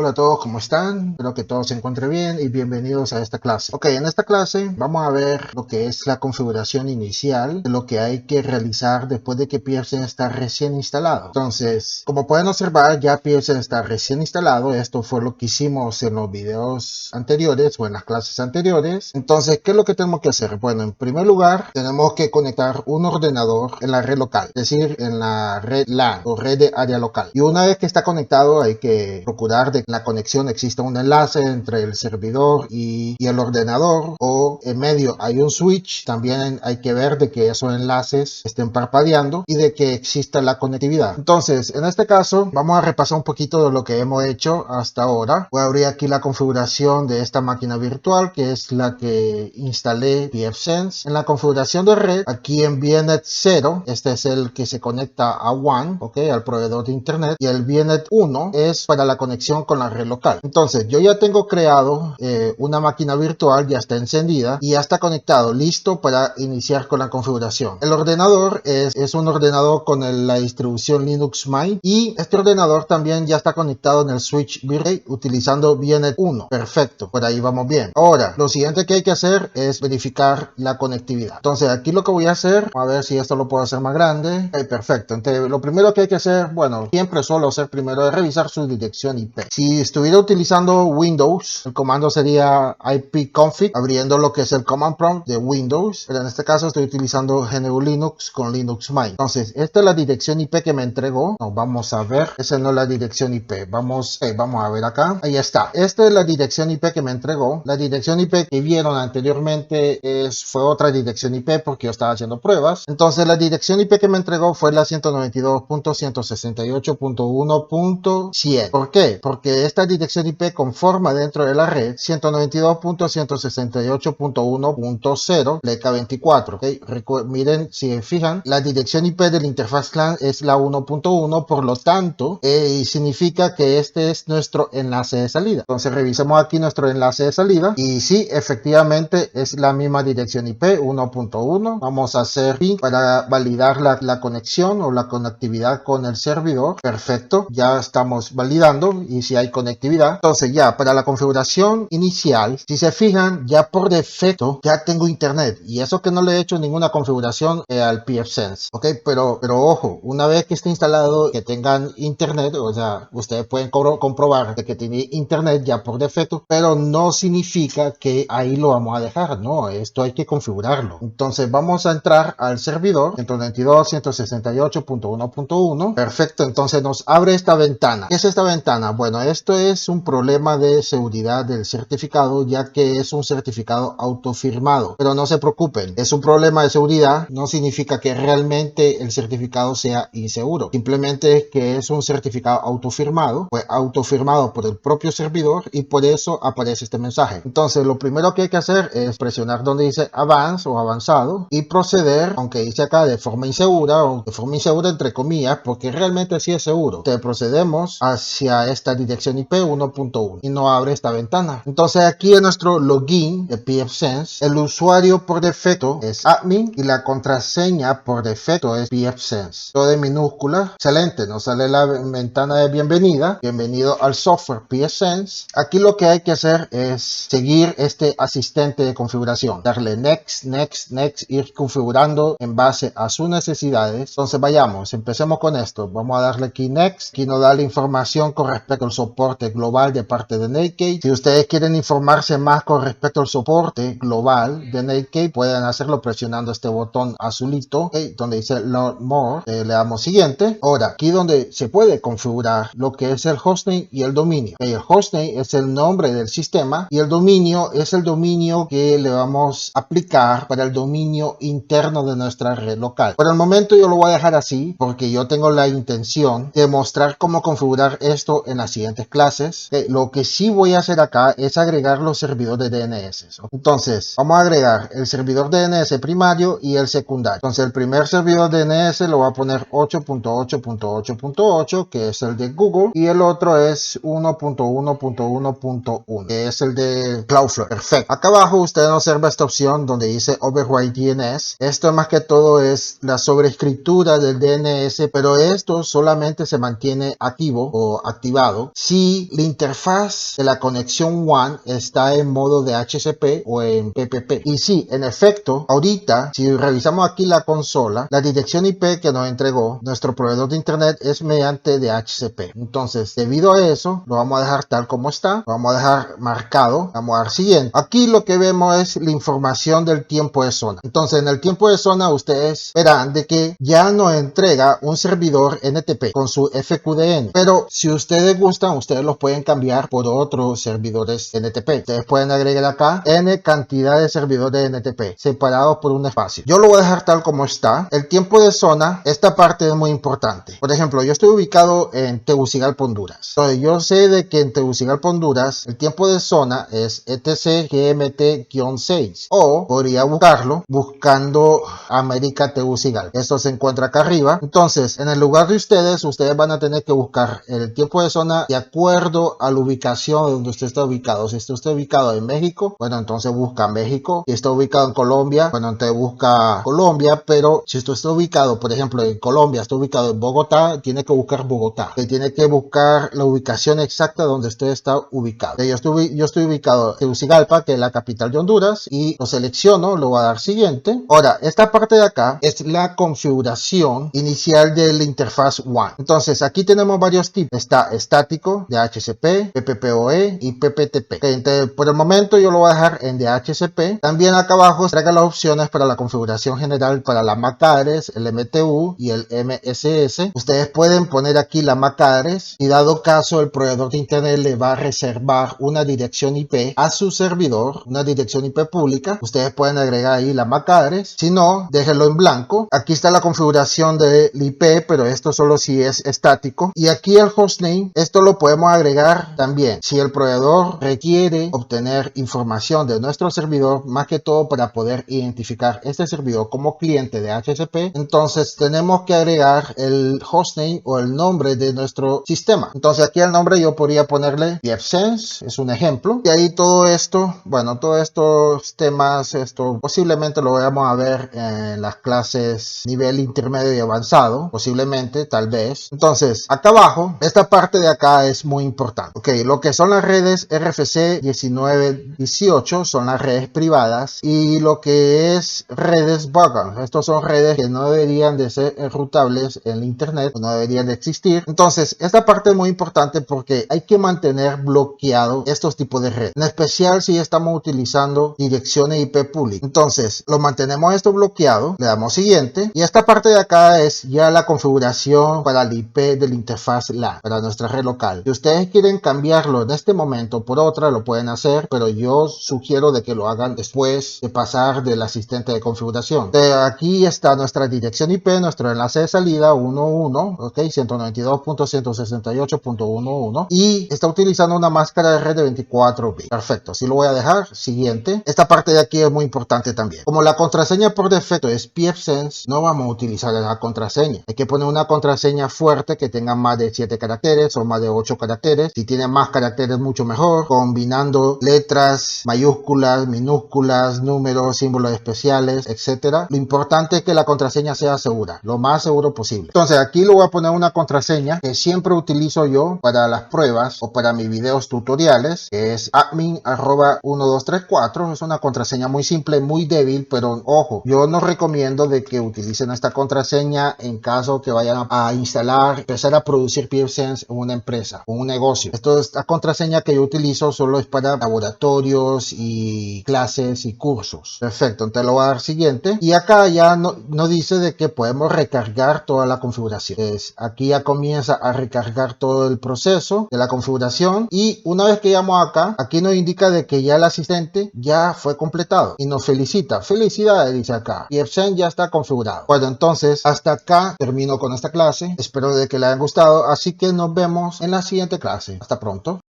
Hola a todos, ¿cómo están? Espero que todos se encuentren bien y bienvenidos a esta clase. Ok, en esta clase vamos a ver lo que es la configuración inicial de lo que hay que realizar después de que Pearson está recién instalado. Entonces, como pueden observar, ya Pearson está recién instalado. Esto fue lo que hicimos en los videos anteriores o en las clases anteriores. Entonces, ¿qué es lo que tenemos que hacer? Bueno, en primer lugar, tenemos que conectar un ordenador en la red local, es decir, en la red LAN o red de área local. Y una vez que está conectado, hay que procurar de la conexión exista un enlace entre el servidor y el ordenador, o en medio hay un switch. También hay que ver de que esos enlaces estén parpadeando y de que exista la conectividad. Entonces, en este caso vamos a repasar un poquito de lo que hemos hecho hasta ahora. Voy a abrir aquí la configuración de esta máquina virtual, que es la que instalé pfSense. En la configuración de red, aquí en VNet 0, este es el que se conecta a WAN, ok, al proveedor de internet, y el VNet 1 es para la conexión con la red local. Entonces, yo ya tengo creado una máquina virtual, ya está encendida y ya está conectado, listo para iniciar con la configuración. El ordenador es un ordenador con la distribución Linux Mint, y este ordenador también ya está conectado en el switch Virrey utilizando VNet 1. Perfecto, por ahí vamos bien. Ahora, lo siguiente que hay que hacer es verificar la conectividad. Entonces, aquí lo que voy a hacer, a ver si esto lo puedo hacer más grande. Perfecto. Entonces, lo primero que hay que hacer, bueno, siempre suelo hacer primero es revisar su dirección IP. Si estuviera utilizando Windows, el comando sería ipconfig, abriendo lo que es el command prompt de Windows, pero en este caso estoy utilizando GNU Linux con Linux Mint. Entonces, esta es la dirección IP que me entregó. No, vamos a ver, esa no es la dirección IP. Vamos a ver acá. Ahí está. Esta es la dirección IP que me entregó. La dirección IP que vieron anteriormente fue otra dirección IP porque yo estaba haciendo pruebas. Entonces, la dirección IP que me entregó fue la 192.168.1.100. ¿Por qué? Porque esta dirección IP conforma dentro de la red 192.168.1.0 LK24. ¿Okay? Miren, si fijan, la dirección IP de la interfaz LAN es la 1.1, por lo tanto, significa que este es nuestro enlace de salida. Entonces, revisemos aquí nuestro enlace de salida y sí, efectivamente es la misma dirección IP 1.1. Vamos a hacer ping para validar la conexión o la conectividad con el servidor. Perfecto, ya estamos validando y si hay conectividad. Entonces, ya para la configuración inicial, si se fijan, ya por defecto ya tengo internet, y eso que no le he hecho ninguna configuración al pfSense, ok, pero ojo, una vez que esté instalado, que tengan internet, o sea, ustedes pueden comprobar que tiene internet ya por defecto, pero no significa que ahí lo vamos a dejar, no, esto hay que configurarlo. Entonces vamos a entrar al servidor 192.168.1.1. perfecto. Entonces nos abre esta ventana. ¿Qué es esta ventana? Bueno, esto es un problema de seguridad del certificado, ya que es un certificado autofirmado, pero no se preocupen, es un problema de seguridad, no significa que realmente el certificado sea inseguro, simplemente es que es un certificado autofirmado, pues autofirmado por el propio servidor, y por eso aparece este mensaje. Entonces lo primero que hay que hacer es presionar donde dice Advance o avanzado y proceder, aunque dice acá de forma insegura, o de forma insegura entre comillas, porque realmente sí es seguro. Entonces procedemos hacia esta dirección IP 1.1 y nos abre esta ventana. Entonces aquí en nuestro login de pfSense, el usuario por defecto es admin y la contraseña por defecto es pfSense, todo en minúscula. Excelente, nos sale la ventana de bienvenida. Bienvenido al software pfSense. Aquí lo que hay que hacer es seguir este asistente de configuración, darle next, next, next, ir configurando en base a sus necesidades. Entonces vayamos, empecemos con esto. Vamos a darle aquí next. Aquí nos da la información con respecto al soporte global de parte de Netgate. Si ustedes quieren informarse más con respecto al soporte global de Netgate, pueden hacerlo presionando este botón azulito, okay, donde dice Learn More. Le damos siguiente. Ahora, aquí donde se puede configurar lo que es el hostname y el dominio. Okay, el hostname es el nombre del sistema y el dominio es el dominio que le vamos a aplicar para el dominio interno de nuestra red local. Por el momento yo lo voy a dejar así porque yo tengo la intención de mostrar cómo configurar esto en las siguientes clases. Lo que sí voy a hacer acá es agregar los servidores de DNS. Entonces vamos a agregar el servidor DNS primario y el secundario. Entonces el primer servidor DNS lo voy a poner 8.8.8.8, que es el de Google, y el otro es 1.1.1.1, que es el de Cloudflare. Perfecto. Acá abajo usted observa esta opción donde dice Override DNS. Esto más que todo es la sobreescritura del DNS, pero esto solamente se mantiene activo o activado si la interfaz de la conexión WAN está en modo de HCP o en PPP. Y sí, en efecto, ahorita, si revisamos aquí la consola, la dirección IP que nos entregó nuestro proveedor de internet es mediante DHCP. Entonces, debido a eso, lo vamos a dejar tal como está, lo vamos a dejar marcado, vamos a dar siguiente. Aquí lo que vemos es la información del tiempo de zona. Entonces, en el tiempo de zona, ustedes verán de que ya nos entrega un servidor NTP con su FQDN, pero si ustedes gustan, ustedes los pueden cambiar por otros servidores NTP. Ustedes pueden agregar acá N cantidad de servidores NTP separados por un espacio. Yo lo voy a dejar tal como está. El tiempo de zona, esta parte es muy importante. Por ejemplo, yo estoy ubicado en Tegucigalpa, Honduras. Entonces, yo sé de que en Tegucigalpa, Honduras, el tiempo de zona es ETC GMT-6, o podría buscarlo buscando América Tegucigalpa. Esto se encuentra acá arriba. Entonces, en el lugar de ustedes van a tener que buscar el tiempo de zona de acuerdo a la ubicación donde usted está ubicado. Si usted está ubicado en México, bueno, entonces busca México. Si está ubicado en Colombia, bueno, entonces busca Colombia. Pero si usted está ubicado, por ejemplo, en Colombia, está ubicado en Bogotá, tiene que buscar Bogotá. Usted tiene que buscar la ubicación exacta donde usted está ubicado. Yo estoy ubicado en Tegucigalpa, que es la capital de Honduras, y lo selecciono, lo voy a dar siguiente. Ahora, esta parte de acá es la configuración inicial de la interfaz WAN. Entonces, aquí tenemos varios tipos. Está estático, DHCP, PPPoE y PPTP. Entonces, por el momento yo lo voy a dejar en DHCP. También acá abajo traiga las opciones para la configuración general para la MAC address, el MTU y el MSS. Ustedes pueden poner aquí la MAC address y dado caso el proveedor de internet le va a reservar una dirección IP a su servidor, una dirección IP pública. Ustedes pueden agregar ahí la MAC address. Si no, déjenlo en blanco. Aquí está la configuración del IP, pero esto solo si es estático. Y aquí el hostname, esto lo podemos agregar también si el proveedor requiere obtener información de nuestro servidor, más que todo para poder identificar este servidor como cliente de HCP. Entonces tenemos que agregar el hostname o el nombre de nuestro sistema. Entonces aquí el nombre yo podría ponerle pfSense, es un ejemplo. Y ahí todo esto, bueno, todos estos temas, esto posiblemente lo vamos a ver en las clases nivel intermedio y avanzado, posiblemente, tal vez. Entonces, acá abajo, esta parte de acá es muy importante. Ok, lo que son las redes RFC 1918 son las redes privadas, y lo que es redes Vagrant, estos son redes que no deberían de ser enrutables en internet, no deberían de existir. Entonces, esta parte es muy importante porque hay que mantener bloqueado estos tipos de redes, en especial si estamos utilizando direcciones IP públicas. Entonces, lo mantenemos esto bloqueado, le damos siguiente, y esta parte de acá es ya la configuración para el IP de la interfaz LAN, para nuestra red local. Si ustedes quieren cambiarlo en este momento por otra, lo pueden hacer, pero yo sugiero de que lo hagan después de pasar del asistente de configuración. Aquí está nuestra dirección IP, nuestro enlace de salida 11, ok, 192.168.11, y está utilizando una máscara de red de 24 bits. Perfecto, así lo voy a dejar. Siguiente. Esta parte de aquí es muy importante también. Como la contraseña por defecto es pfSense, no vamos a utilizar esa contraseña. Hay que poner una contraseña fuerte que tenga más de 7 caracteres o más de 8 caracteres. Si tiene más caracteres, mucho mejor. Combinando letras, mayúsculas, minúsculas, números, símbolos especiales, etcétera. Lo importante es que la contraseña sea segura, lo más seguro posible. Entonces aquí le voy a poner una contraseña que siempre utilizo yo para las pruebas o para mis videos tutoriales, que es admin@1234. Es una contraseña muy simple, muy débil, pero ojo, yo no recomiendo de que utilicen esta contraseña en caso que vayan a instalar, empezar a producir pfSense en una empresa o un negocio. Esta contraseña que yo utilizo solo es para laboratorios y clases y cursos. Perfecto, entonces lo voy a dar siguiente, y acá ya no dice de que podemos recargar toda la configuración. Entonces, aquí ya comienza a recargar todo el proceso de la configuración, y una vez que llegamos acá, aquí nos indica de que ya el asistente ya fue completado y nos felicita. Felicidades, dice acá, y pfSense ya está configurado. Bueno, entonces hasta acá termino con esta clase. Espero de que les haya gustado, así que nos vemos en la siguiente clase. Hasta pronto.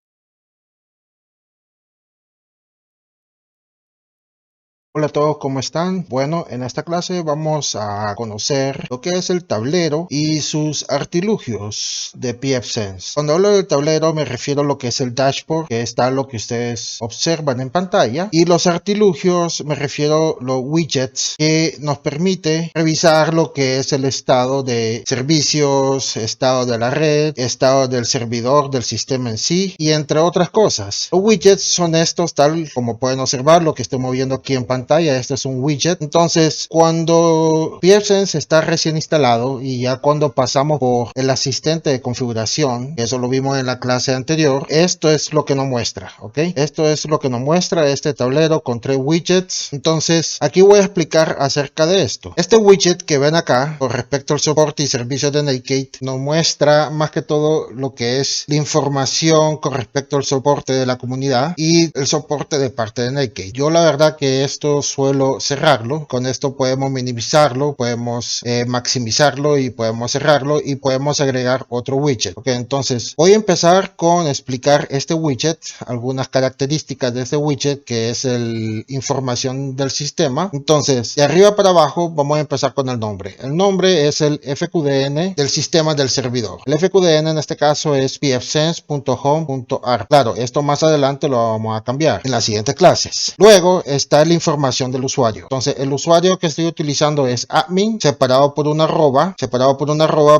Hola a todos, ¿cómo están? Bueno, en esta clase vamos a conocer lo que es el tablero y sus artilugios de pfSense. Cuando hablo del tablero me refiero a lo que es el dashboard, que está lo que ustedes observan en pantalla, y los artilugios me refiero a los widgets que nos permite revisar lo que es el estado de servicios, estado de la red, estado del servidor, del sistema en sí, y entre otras cosas. Los widgets son estos, tal como pueden observar, lo que estoy moviendo aquí en pantalla. Este es un widget. Entonces, cuando pfSense está recién instalado y ya cuando pasamos por el asistente de configuración, eso lo vimos en la clase anterior, esto es lo que nos muestra, ¿ok? Esto es lo que nos muestra este tablero con 3 widgets. Entonces, aquí voy a explicar acerca de esto. Este widget que ven acá, con respecto al soporte y servicios de Netgate, nos muestra más que todo lo que es la información con respecto al soporte de la comunidad y el soporte de parte de Netgate. Yo la verdad que esto suelo cerrarlo. Con esto podemos minimizarlo, podemos maximizarlo y podemos cerrarlo y podemos agregar otro widget. Ok, entonces voy a empezar con explicar este widget, algunas características de este widget, que es el información del sistema. Entonces, de arriba para abajo vamos a empezar con el nombre. El nombre es el FQDN del sistema del servidor. El FQDN en este caso es pfsense.home.arc. Claro, esto más adelante lo vamos a cambiar en las siguientes clases. Luego está la información del usuario. Entonces, el usuario que estoy utilizando es admin, separado por una arroba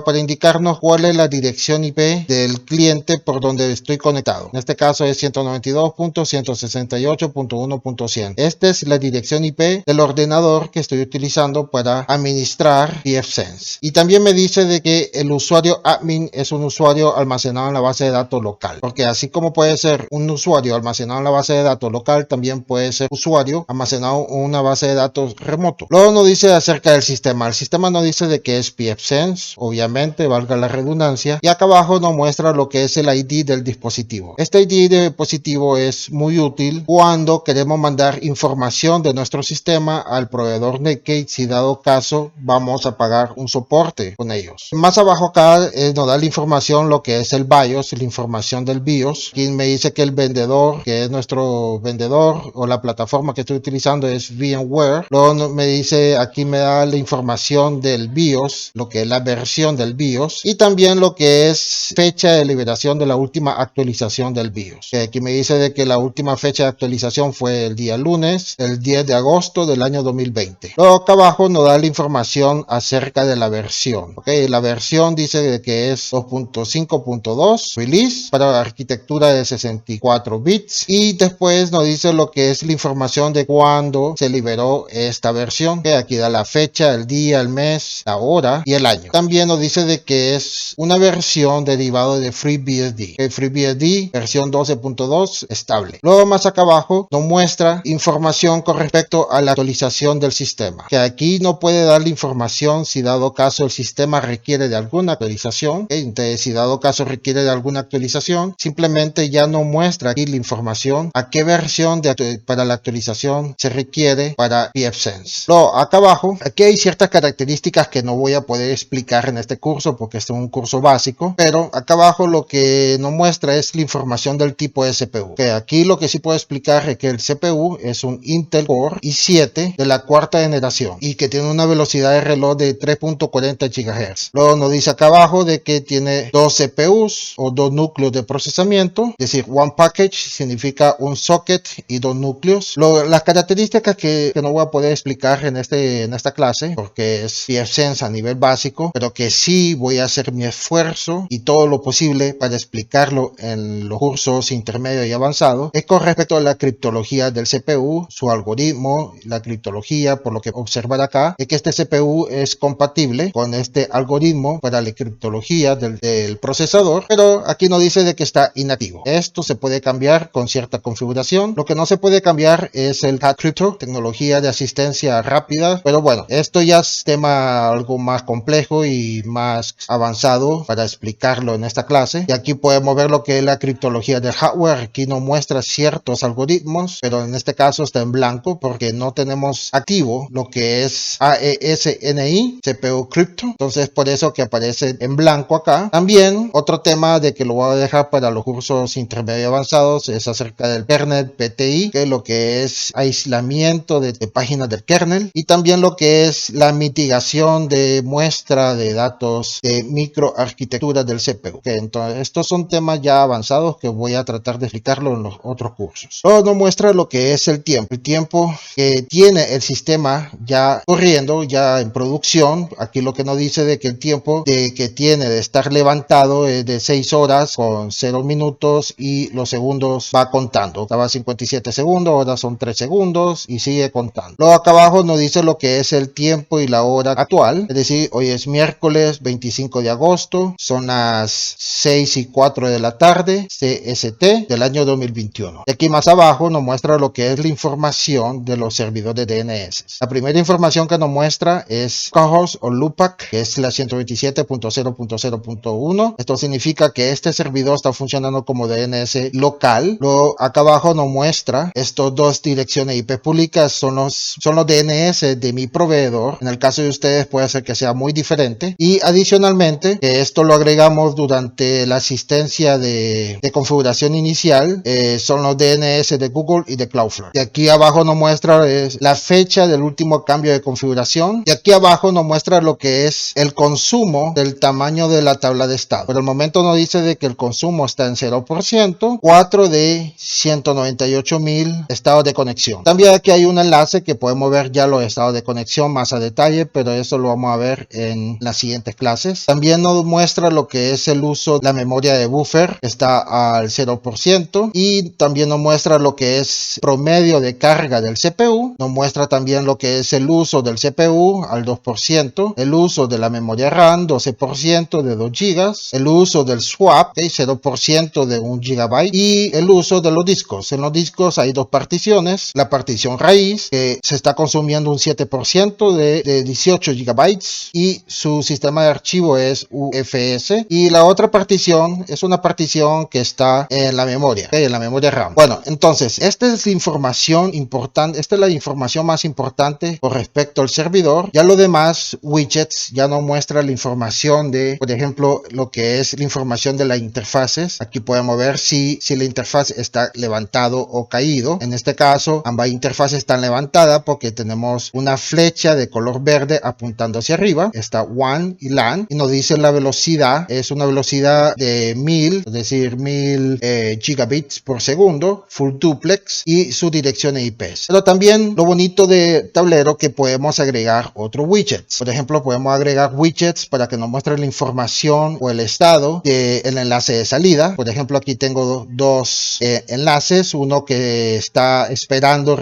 para indicarnos cuál es la dirección IP del cliente por donde estoy conectado. En este caso es 192.168.1.100. Esta es la dirección IP del ordenador que estoy utilizando para administrar pfSense. Y también me dice de que el usuario admin es un usuario almacenado en la base de datos local, porque así como puede ser un usuario almacenado en la base de datos local, también puede ser usuario almacenado en una base de datos remoto. Luego nos dice acerca del sistema. El sistema nos dice de que es pfSense, obviamente, valga la redundancia, y acá abajo nos muestra lo que es el ID del dispositivo. Este ID de dispositivo es muy útil cuando queremos mandar información de nuestro sistema al proveedor Netgate, si dado caso vamos a pagar un soporte con ellos. Más abajo acá nos da la información, lo que es el BIOS, la información del BIOS. Aquí me dice que el vendedor, que es nuestro vendedor o la plataforma que estoy utilizando, es VMware. Luego me dice, aquí me da la información del BIOS, lo que es la versión del BIOS, y también lo que es fecha de liberación de la última actualización del BIOS. Que aquí me dice de que la última fecha de actualización fue el día lunes, el 10 de agosto del año 2020. Luego acá abajo nos da la información acerca de la versión. Okay, la versión dice de que es 2.5.2 release para arquitectura de 64 bits, y después nos dice lo que es la información de cuándo se liberó esta versión, que aquí da la fecha, el día, el mes, la hora y el año. También nos dice de que es una versión derivada de FreeBSD. El FreeBSD versión 12.2 estable. Luego más acá abajo nos muestra información con respecto a la actualización del sistema, que aquí no puede dar la información si dado caso el sistema requiere de alguna actualización. Entonces, si dado caso requiere de alguna actualización, simplemente ya no muestra aquí la información a qué versión para la actualización se requiere para pfSense. Luego acá abajo, aquí hay ciertas características que no voy a poder explicar en este curso porque este es un curso básico, pero acá abajo lo que nos muestra es la información del tipo de CPU. Que aquí lo que sí puedo explicar es que el CPU es un Intel Core i7 de la cuarta generación y que tiene una velocidad de reloj de 3.40 GHz. Luego nos dice acá abajo de que tiene dos CPUs o dos núcleos de procesamiento, es decir, one package significa un socket y dos núcleos. Las características que no voy a poder explicar en esta clase porque es pfSense a nivel básico, pero que sí voy a hacer mi esfuerzo y todo lo posible para explicarlo en los cursos intermedio y avanzado, es con respecto a la criptología del CPU, su algoritmo, la criptología. Por lo que observar acá es que este CPU es compatible con este algoritmo para la criptología del procesador, pero aquí nos dice de que está inactivo. Esto se puede cambiar con cierta configuración. Lo que no se puede cambiar es el HAT-Crypto, tecnología de asistencia rápida, pero bueno, esto ya es tema algo más complejo y más avanzado para explicarlo en esta clase. Y aquí podemos ver lo que es la criptología del hardware. Aquí nos muestra ciertos algoritmos, pero en este caso está en blanco porque no tenemos activo lo que es AES-NI CPU Crypto. Entonces por eso que aparece en blanco acá. También otro tema de que lo voy a dejar para los cursos intermedio y avanzados es acerca del kernel PTI, que es lo que es almacenamiento de páginas del kernel y también lo que es la mitigación de muestra de datos de microarquitectura del CPU. Okay, entonces estos son temas ya avanzados que voy a tratar de explicarlo en los otros cursos. Luego nos muestra lo que es el tiempo que tiene el sistema ya corriendo, ya en producción. Aquí lo que nos dice de que el tiempo que tiene de estar levantado es de 6 horas con 0 minutos y los segundos va contando. Estaba 57 segundos, ahora son 3 segundos y sigue contando. Luego acá abajo nos dice lo que es el tiempo y la hora actual, es decir, hoy es miércoles 25 de agosto, son las 6:04 de la tarde CST del año 2021. Y aquí más abajo nos muestra lo que es la información de los servidores de DNS. La primera información que nos muestra es localhost o LUPAC, que es la 127.0.0.1. Esto significa que este servidor está funcionando como DNS local. Luego acá abajo nos muestra estos dos direcciones IP públicas, son los DNS de mi proveedor. En el caso de ustedes puede ser que sea muy diferente. Y adicionalmente, esto lo agregamos durante la asistencia de configuración inicial, son los DNS de Google y de Cloudflare. Y aquí abajo nos muestra la fecha del último cambio de configuración. Y aquí abajo nos muestra lo que es el consumo del tamaño de la tabla de estado. Por el momento nos dice de que el consumo está en 0%, 4 de 198.000 estados de conexión. También aquí hay un enlace que podemos ver ya los estados de conexión más a detalle, pero eso lo vamos a ver en las siguientes clases. También nos muestra lo que es el uso de la memoria de buffer, que está al 0%, y también nos muestra lo que es promedio de carga del CPU. Nos muestra también lo que es el uso del CPU al 2%, el uso de la memoria RAM 12% de 2 GB, el uso del swap 0% de 1 GB y el uso de los discos. En los discos hay dos particiones, la partición raíz que se está consumiendo un 7% de 18 GB y su sistema de archivo es UFS, y la otra partición es una partición que está en la memoria, en la memoria RAM. Bueno, entonces esta es la información importante, esta es la información más importante con respecto al servidor. Ya lo demás, widgets, ya nos muestra la información de, por ejemplo, lo que es la información de las interfaces. Aquí podemos ver si la interfaz está levantado o caído. En este caso, ambas interfaces están levantadas porque tenemos una flecha de color verde apuntando hacia arriba. Está WAN y LAN y nos dice la velocidad. Es una velocidad de 1000, es decir, 1000 gigabits por segundo, full duplex, y su dirección IP. Pero también lo bonito de tablero que podemos agregar otros widgets. Por ejemplo, podemos agregar widgets para que nos muestre la información o el estado del enlace de salida. Por ejemplo, aquí tengo dos enlaces, uno que está esperando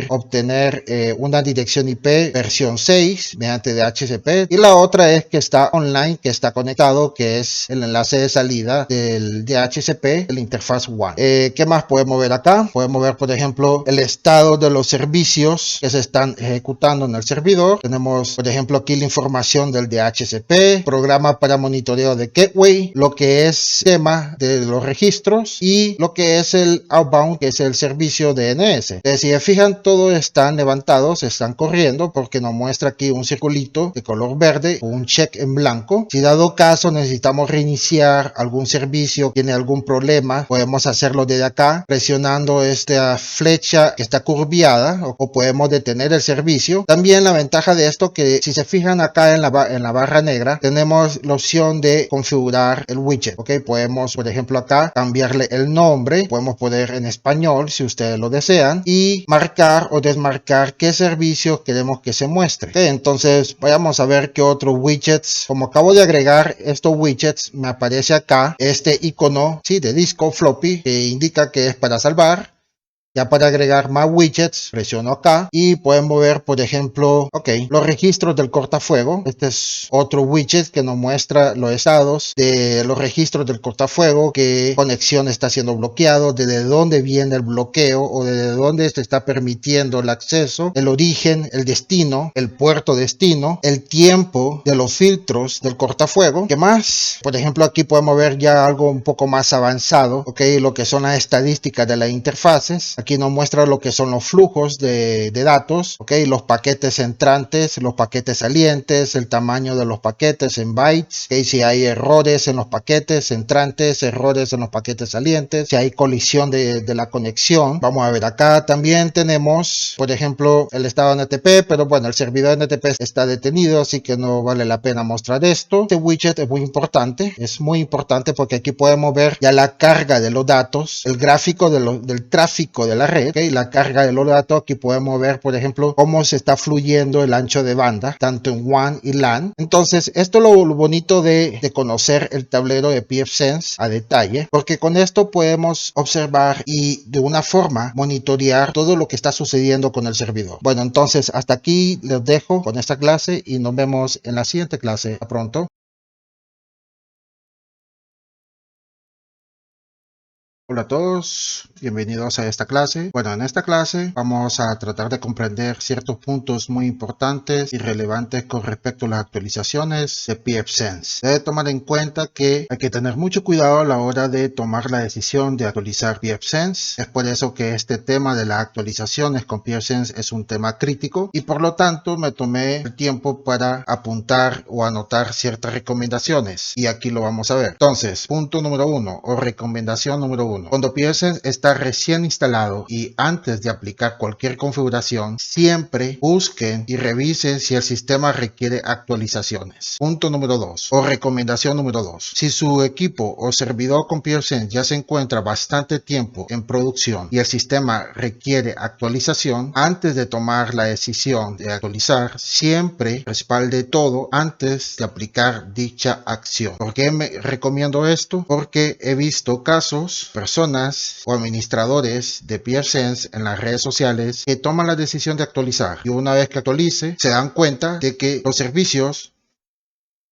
obtener una dirección IP versión 6 mediante DHCP, y la otra es que está online, que está conectado, que es el enlace de salida del DHCP, de la interfaz WAN. ¿Qué más podemos ver acá? Podemos ver, por ejemplo, el estado de los servicios que se están ejecutando en el servidor. Tenemos, por ejemplo, aquí la información del DHCP, programa para monitoreo de gateway, lo que es tema de los registros y lo que es el outbound, que es el servicio DNS. Entonces, si se fijan, todos están levantados, están corriendo, porque nos muestra aquí un circulito de color verde, un check en blanco. Si dado caso necesitamos reiniciar algún servicio, tiene algún problema, podemos hacerlo desde acá presionando esta flecha que está curviada, o podemos detener el servicio. También la ventaja de esto, que si se fijan acá en la barra negra, tenemos la opción de configurar el widget. Podemos, por ejemplo, acá cambiarle el nombre, podemos poner en español si ustedes lo desean, y marcar o desmarcar qué servicio queremos que se muestre. Entonces vayamos a ver qué otros widgets. Como acabo de agregar estos widgets, me aparece acá este icono de disco floppy que indica que es para salvar. Ya para agregar más widgets, presiono acá y podemos ver, por ejemplo, los registros del cortafuego. Este es otro widget que nos muestra los estados de los registros del cortafuego, qué conexión está siendo bloqueado, desde dónde viene el bloqueo o desde dónde se está permitiendo el acceso, el origen, el destino, el puerto destino, el tiempo de los filtros del cortafuego. ¿Qué más? Por ejemplo, aquí podemos ver ya algo un poco más avanzado, lo que son las estadísticas de las interfaces. Aquí nos muestra lo que son los flujos de datos, ¿ok? Los paquetes entrantes, los paquetes salientes, el tamaño de los paquetes en bytes, ¿ok? Si hay errores en los paquetes entrantes, errores en los paquetes salientes, si hay colisión de la conexión. Vamos a ver, acá también tenemos, por ejemplo, el estado NTP, pero bueno, el servidor NTP está detenido, así que no vale la pena mostrar esto. Este widget es muy importante porque aquí podemos ver ya la carga de los datos, el gráfico del tráfico de la red, ¿okay? La carga de los datos. Aquí podemos ver, por ejemplo, cómo se está fluyendo el ancho de banda, tanto en WAN y LAN. Entonces, esto es lo bonito de conocer el tablero de pfSense a detalle, porque con esto podemos observar y de una forma monitorear todo lo que está sucediendo con el servidor. Bueno, entonces hasta aquí les dejo con esta clase y nos vemos en la siguiente clase. Hasta pronto. Hola a todos, bienvenidos a esta clase. Bueno, en esta clase vamos a tratar de comprender ciertos puntos muy importantes y relevantes con respecto a las actualizaciones de pfSense. Debe tomar en cuenta que hay que tener mucho cuidado a la hora de tomar la decisión de actualizar pfSense. Es por eso que este tema de las actualizaciones con pfSense es un tema crítico y por lo tanto me tomé el tiempo para apuntar o anotar ciertas recomendaciones y aquí lo vamos a ver. Entonces, punto número 1 o recomendación número 1. Cuando pfSense está recién instalado y antes de aplicar cualquier configuración, siempre busquen y revisen si el sistema requiere actualizaciones. Punto número 2 o recomendación número 2. Si su equipo o servidor con pfSense ya se encuentra bastante tiempo en producción y el sistema requiere actualización, antes de tomar la decisión de actualizar, siempre respalde todo antes de aplicar dicha acción. ¿Por qué me recomiendo esto? Porque he visto casos, personas o administradores de pfSense en las redes sociales que toman la decisión de actualizar y una vez que actualice se dan cuenta de que los servicios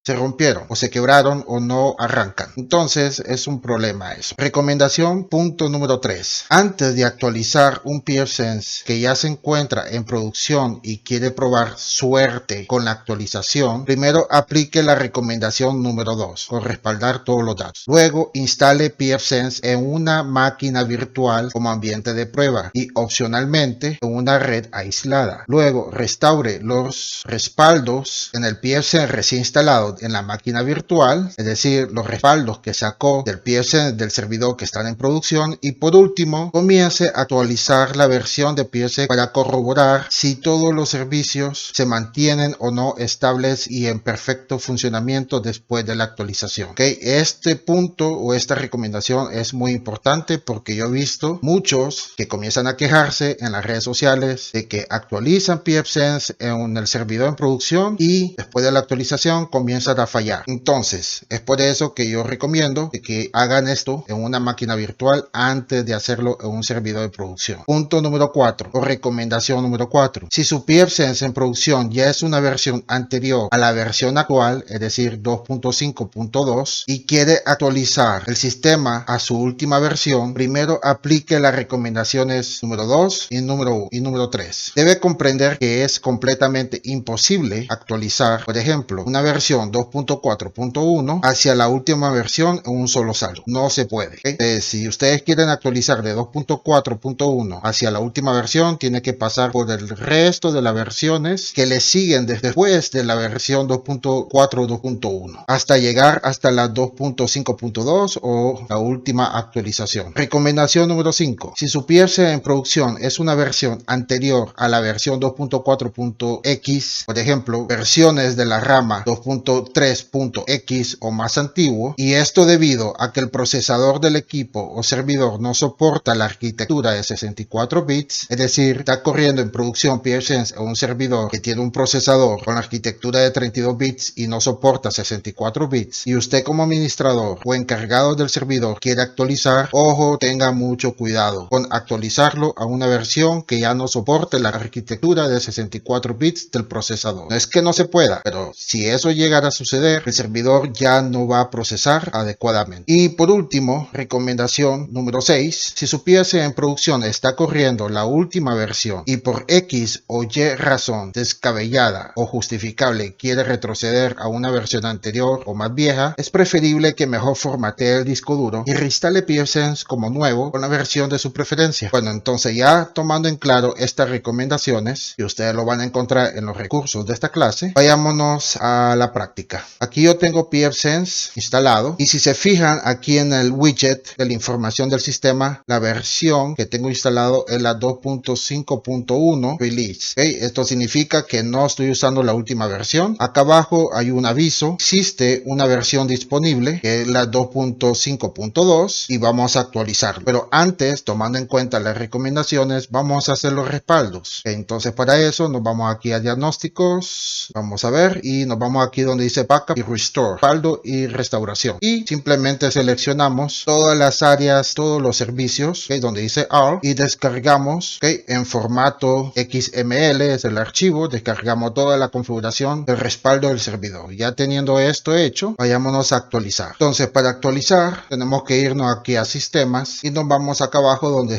se rompieron o se quebraron o no arrancan. Entonces es un problema eso. Recomendación punto número 3. Antes de actualizar un pfSense que ya se encuentra en producción y quiere probar suerte con la actualización, primero aplique la recomendación número 2 con respaldar todos los datos. Luego instale pfSense en una máquina virtual como ambiente de prueba y opcionalmente en una red aislada. Luego restaure los respaldos en el pfSense recién instalado en la máquina virtual, es decir, los respaldos que sacó del pfSense del servidor que están en producción, y por último comience a actualizar la versión de pfSense para corroborar si todos los servicios se mantienen o no estables y en perfecto funcionamiento después de la actualización. ¿Okay? Este punto o esta recomendación es muy importante porque yo he visto muchos que comienzan a quejarse en las redes sociales de que actualizan pfSense en el servidor en producción y después de la actualización comienza a fallar. Entonces, es por eso que yo recomiendo que hagan esto en una máquina virtual antes de hacerlo en un servidor de producción. Punto número 4 o recomendación número 4. Si su pfSense en producción ya es una versión anterior a la versión actual, es decir 2.5.2, y quiere actualizar el sistema a su última versión, primero aplique las recomendaciones número 2 y número 3. Debe comprender que es completamente imposible actualizar, por ejemplo, una versión 2.4.1 hacia la última versión en un solo salto. No se puede. ¿Okay? Si ustedes quieren actualizar de 2.4.1 hacia la última versión, tiene que pasar por el resto de las versiones que le siguen después de la versión 2.4.2.1 hasta llegar hasta la 2.5.2 o la última actualización. Recomendación número 5. Si su pfSense en producción es una versión anterior a la versión 2.4.x, por ejemplo, versiones de la rama 2.3.x o más antiguo, y esto debido a que el procesador del equipo o servidor no soporta la arquitectura de 64 bits, es decir, está corriendo en producción pfSense en un servidor que tiene un procesador con la arquitectura de 32 bits y no soporta 64 bits, y usted como administrador o encargado del servidor quiere actualizar, ojo, tenga mucho cuidado con actualizarlo a una versión que ya no soporte la arquitectura de 64 bits del procesador. No es que no se pueda, pero si eso llegara a suceder, el servidor ya no va a procesar adecuadamente. Y por último, recomendación número 6, si su pieza en producción está corriendo la última versión y por X o Y razón descabellada o justificable quiere retroceder a una versión anterior o más vieja, es preferible que mejor formatee el disco duro y reinstale pfSense como nuevo con la versión de su preferencia. Bueno, entonces ya tomando en claro estas recomendaciones, y ustedes lo van a encontrar en los recursos de esta clase, vayámonos a la práctica. Aquí yo tengo pfSense instalado y si se fijan aquí en el widget de la información del sistema, la versión que tengo instalado es la 2.5.1 release. ¿Okay? Esto significa que no estoy usando la última versión. Acá abajo hay un aviso, existe una versión disponible que es la 2.5.2 y vamos a actualizarlo. Pero antes, tomando en cuenta las recomendaciones, vamos a hacer los respaldos. ¿Okay? Entonces para eso nos vamos aquí a diagnósticos, vamos a ver y nos vamos aquí donde dice backup y restore, respaldo y restauración. Y simplemente seleccionamos todas las áreas, todos los servicios, ¿okay? Donde dice R y descargamos, ¿okay? En formato XML es el archivo, descargamos toda la configuración del respaldo del servidor. Ya teniendo esto hecho, vayámonos a actualizar. Entonces para actualizar tenemos que irnos aquí a sistemas y nos vamos acá abajo donde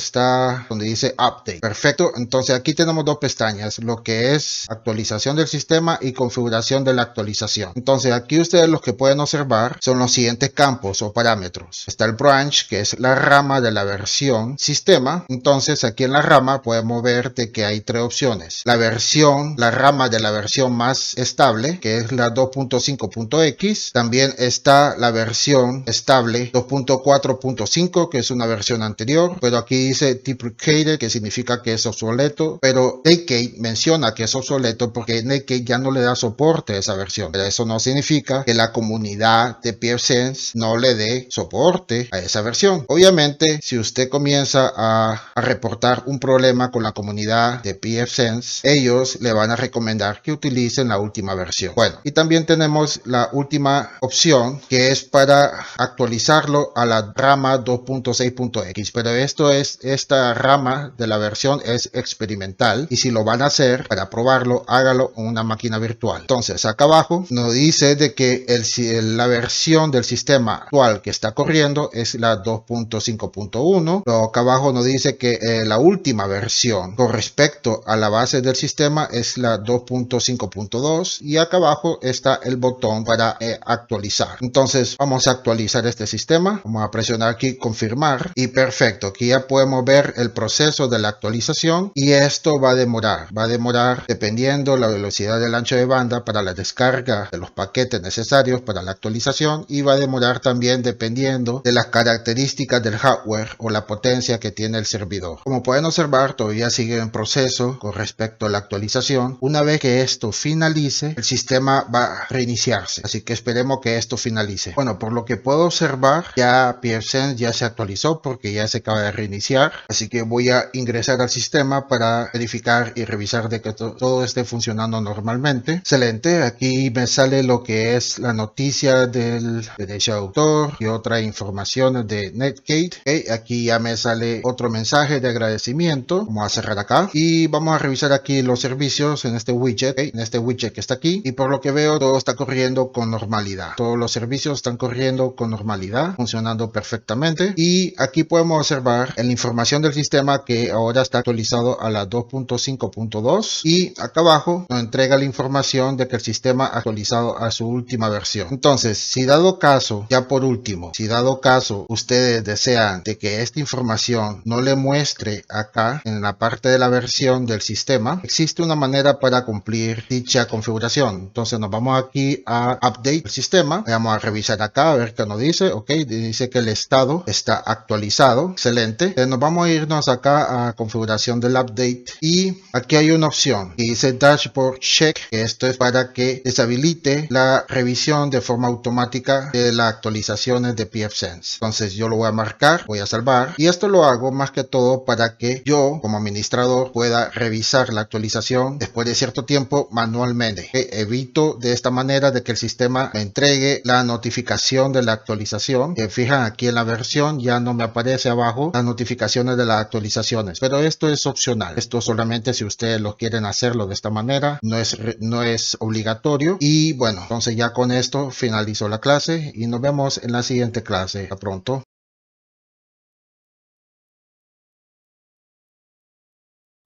dice update. Perfecto, entonces aquí tenemos dos pestañas, lo que es actualización del sistema y configuración de la actualización. Entonces aquí ustedes lo que pueden observar son los siguientes campos o parámetros. Está el branch, que es la rama de la versión sistema. Entonces aquí en la rama podemos ver de que hay tres opciones. La rama de la versión más estable, que es la 2.5.x. También está la versión estable 2.4.5, que es una versión anterior, pero aquí dice deprecated, que significa que es obsoleto, pero Netgate menciona que es obsoleto porque Netgate ya no le da soporte a esa versión. Pero eso no significa que la comunidad de pfSense no le dé soporte a esa versión. Obviamente, si usted comienza a reportar un problema con la comunidad de pfSense, ellos le van a recomendar que utilicen la última versión. Bueno, y también tenemos la última opción, que es para actualizarlo a la rama 2.6.x, pero esta rama de la versión es experimental y si lo van a hacer para probarlo, hágalo en una máquina virtual. Entonces acá abajo nos dice de que la versión del sistema actual que está corriendo es la 2.5.1. Luego acá abajo nos dice que la última versión con respecto a la base del sistema es la 2.5.2 y acá abajo está el botón para actualizar. Entonces vamos a actualizar este sistema, vamos a presionar aquí confirmar y perfecto, aquí ya podemos ver el proceso de la actualización y esto va a demorar dependiendo la velocidad del ancho de banda para la descarga de los paquetes necesarios para la actualización y va a demorar también dependiendo de las características del hardware o la potencia que tiene el servidor. Como pueden observar, todavía sigue en proceso con respecto a la actualización. Una vez que esto finalice, el sistema va a reiniciarse, así que esperemos que esto finalice. Bueno, por lo que puedo observar, ya pfSense ya se actualizó porque ya se acaba de reiniciar, así que voy a ingresar al sistema para verificar y revisar de que todo esté funcionando normalmente. Excelente, aquí me sale lo que es la noticia del derecho de autor y otra información de Netgate. Okay, aquí ya me sale otro mensaje de agradecimiento. Vamos a cerrar acá y vamos a revisar aquí los servicios en este widget, okay, en este widget que está aquí, y por lo que veo todo está corriendo con normalidad. Todos los servicios están corriendo con normalidad, funcionando perfectamente, y aquí podemos observar en la información del sistema que ahora está actualizado a la 2.5.2 y acá abajo nos entrega la información de que el sistema ha actualizado a su última versión. Entonces, si dado caso, ya por último, si dado caso ustedes desean de que esta información no le muestre acá en la parte de la versión del sistema, existe una manera para cumplir dicha configuración. Entonces nos vamos aquí a update el sistema, vamos a revisar acá a ver qué nos dice. Ok, dice que el estado está actualizado, excelente. Entonces nos vamos a irnos acá a configuración del update y aquí hay una opción que dice dashboard check, que esto es para que deshabilite la revisión de forma automática de las actualizaciones de pfSense. Entonces yo lo voy a marcar, voy a salvar, y esto lo hago más que todo para que yo como administrador pueda revisar la actualización después de cierto tiempo manualmente. Evito de esta manera de que el sistema me entregue la notificación de la actualización. Que fijan aquí en la versión ya no me aparece abajo las notificaciones de las actualizaciones, pero esto es opcional. Esto solamente si ustedes lo quieren hacerlo de esta manera, no es obligatorio, y bueno, entonces ya con esto finalizo la clase y nos vemos en la siguiente clase. Hasta pronto.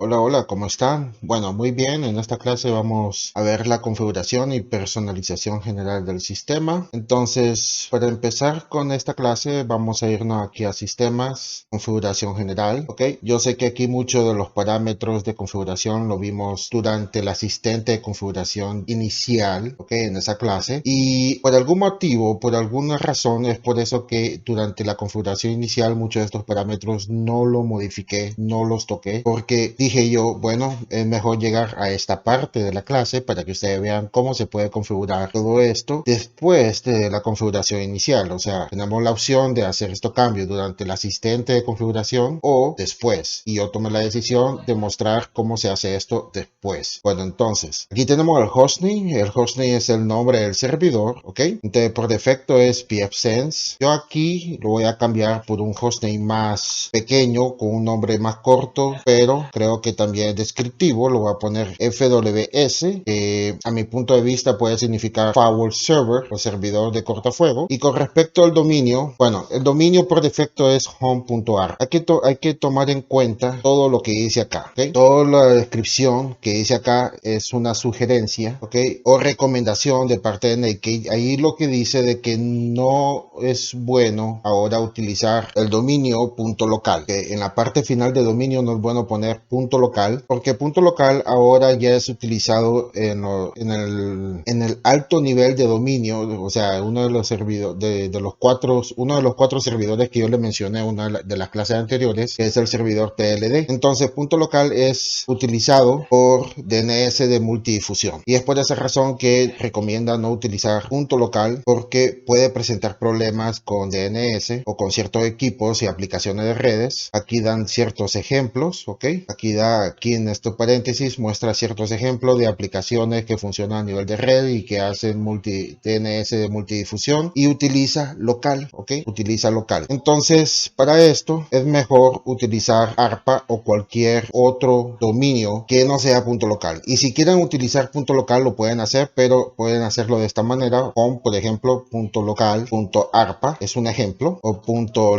Hola, hola, ¿cómo están? Bueno, muy bien, en esta clase vamos a ver la configuración y personalización general del sistema. Entonces, para empezar con esta clase, vamos a irnos aquí a Sistemas, Configuración General, ¿ok? Yo sé que aquí muchos de los parámetros de configuración lo vimos durante el asistente de configuración inicial, ¿ok? En esa clase. Y por algún motivo, por alguna razón, es por eso que durante la configuración inicial muchos de estos parámetros no lo modifiqué, no los toqué, porque dije yo, bueno, es mejor llegar a esta parte de la clase para que ustedes vean cómo se puede configurar todo esto después de la configuración inicial. O sea, tenemos la opción de hacer estos cambios durante el asistente de configuración o después. Y yo tomé la decisión de mostrar cómo se hace esto después. Bueno, entonces, aquí tenemos el hostname. El hostname es el nombre del servidor, ¿ok? Entonces, por defecto es pfSense. Yo aquí lo voy a cambiar por un hostname más pequeño, con un nombre más corto, pero creo que también es descriptivo. Lo voy a poner FWS, que a mi punto de vista puede significar Firewall Server o servidor de cortafuego. Y con respecto al dominio, bueno, el dominio por defecto es home.ar. Hay que tomar en cuenta todo lo que dice acá, ¿ok? Toda la descripción que dice acá es una sugerencia, ¿ok? O recomendación de parte de Netgate. Ahí lo que dice de que no es bueno ahora utilizar el dominio .local, que en la parte final de dominio no es bueno poner .local, porque .local ahora ya es utilizado en el alto nivel de dominio. O sea, uno de los servidores uno de los cuatro servidores que yo le mencioné en una de las clases anteriores, que es el servidor TLD. Entonces, .local es utilizado por DNS de multidifusión, y es por esa razón que recomienda no utilizar .local, porque puede presentar problemas con DNS o con ciertos equipos y aplicaciones de redes. Aquí dan ciertos ejemplos, ¿ok? Aquí en estos paréntesis muestra ciertos ejemplos de aplicaciones que funcionan a nivel de red y que hacen DNS de multidifusión, y utiliza local, ¿ok? Utiliza local. Entonces, para esto es mejor utilizar ARPA o cualquier otro dominio que no sea .local. Y si quieren utilizar .local lo pueden hacer, pero pueden hacerlo de esta manera, con por ejemplo .local, .arpa es un ejemplo, o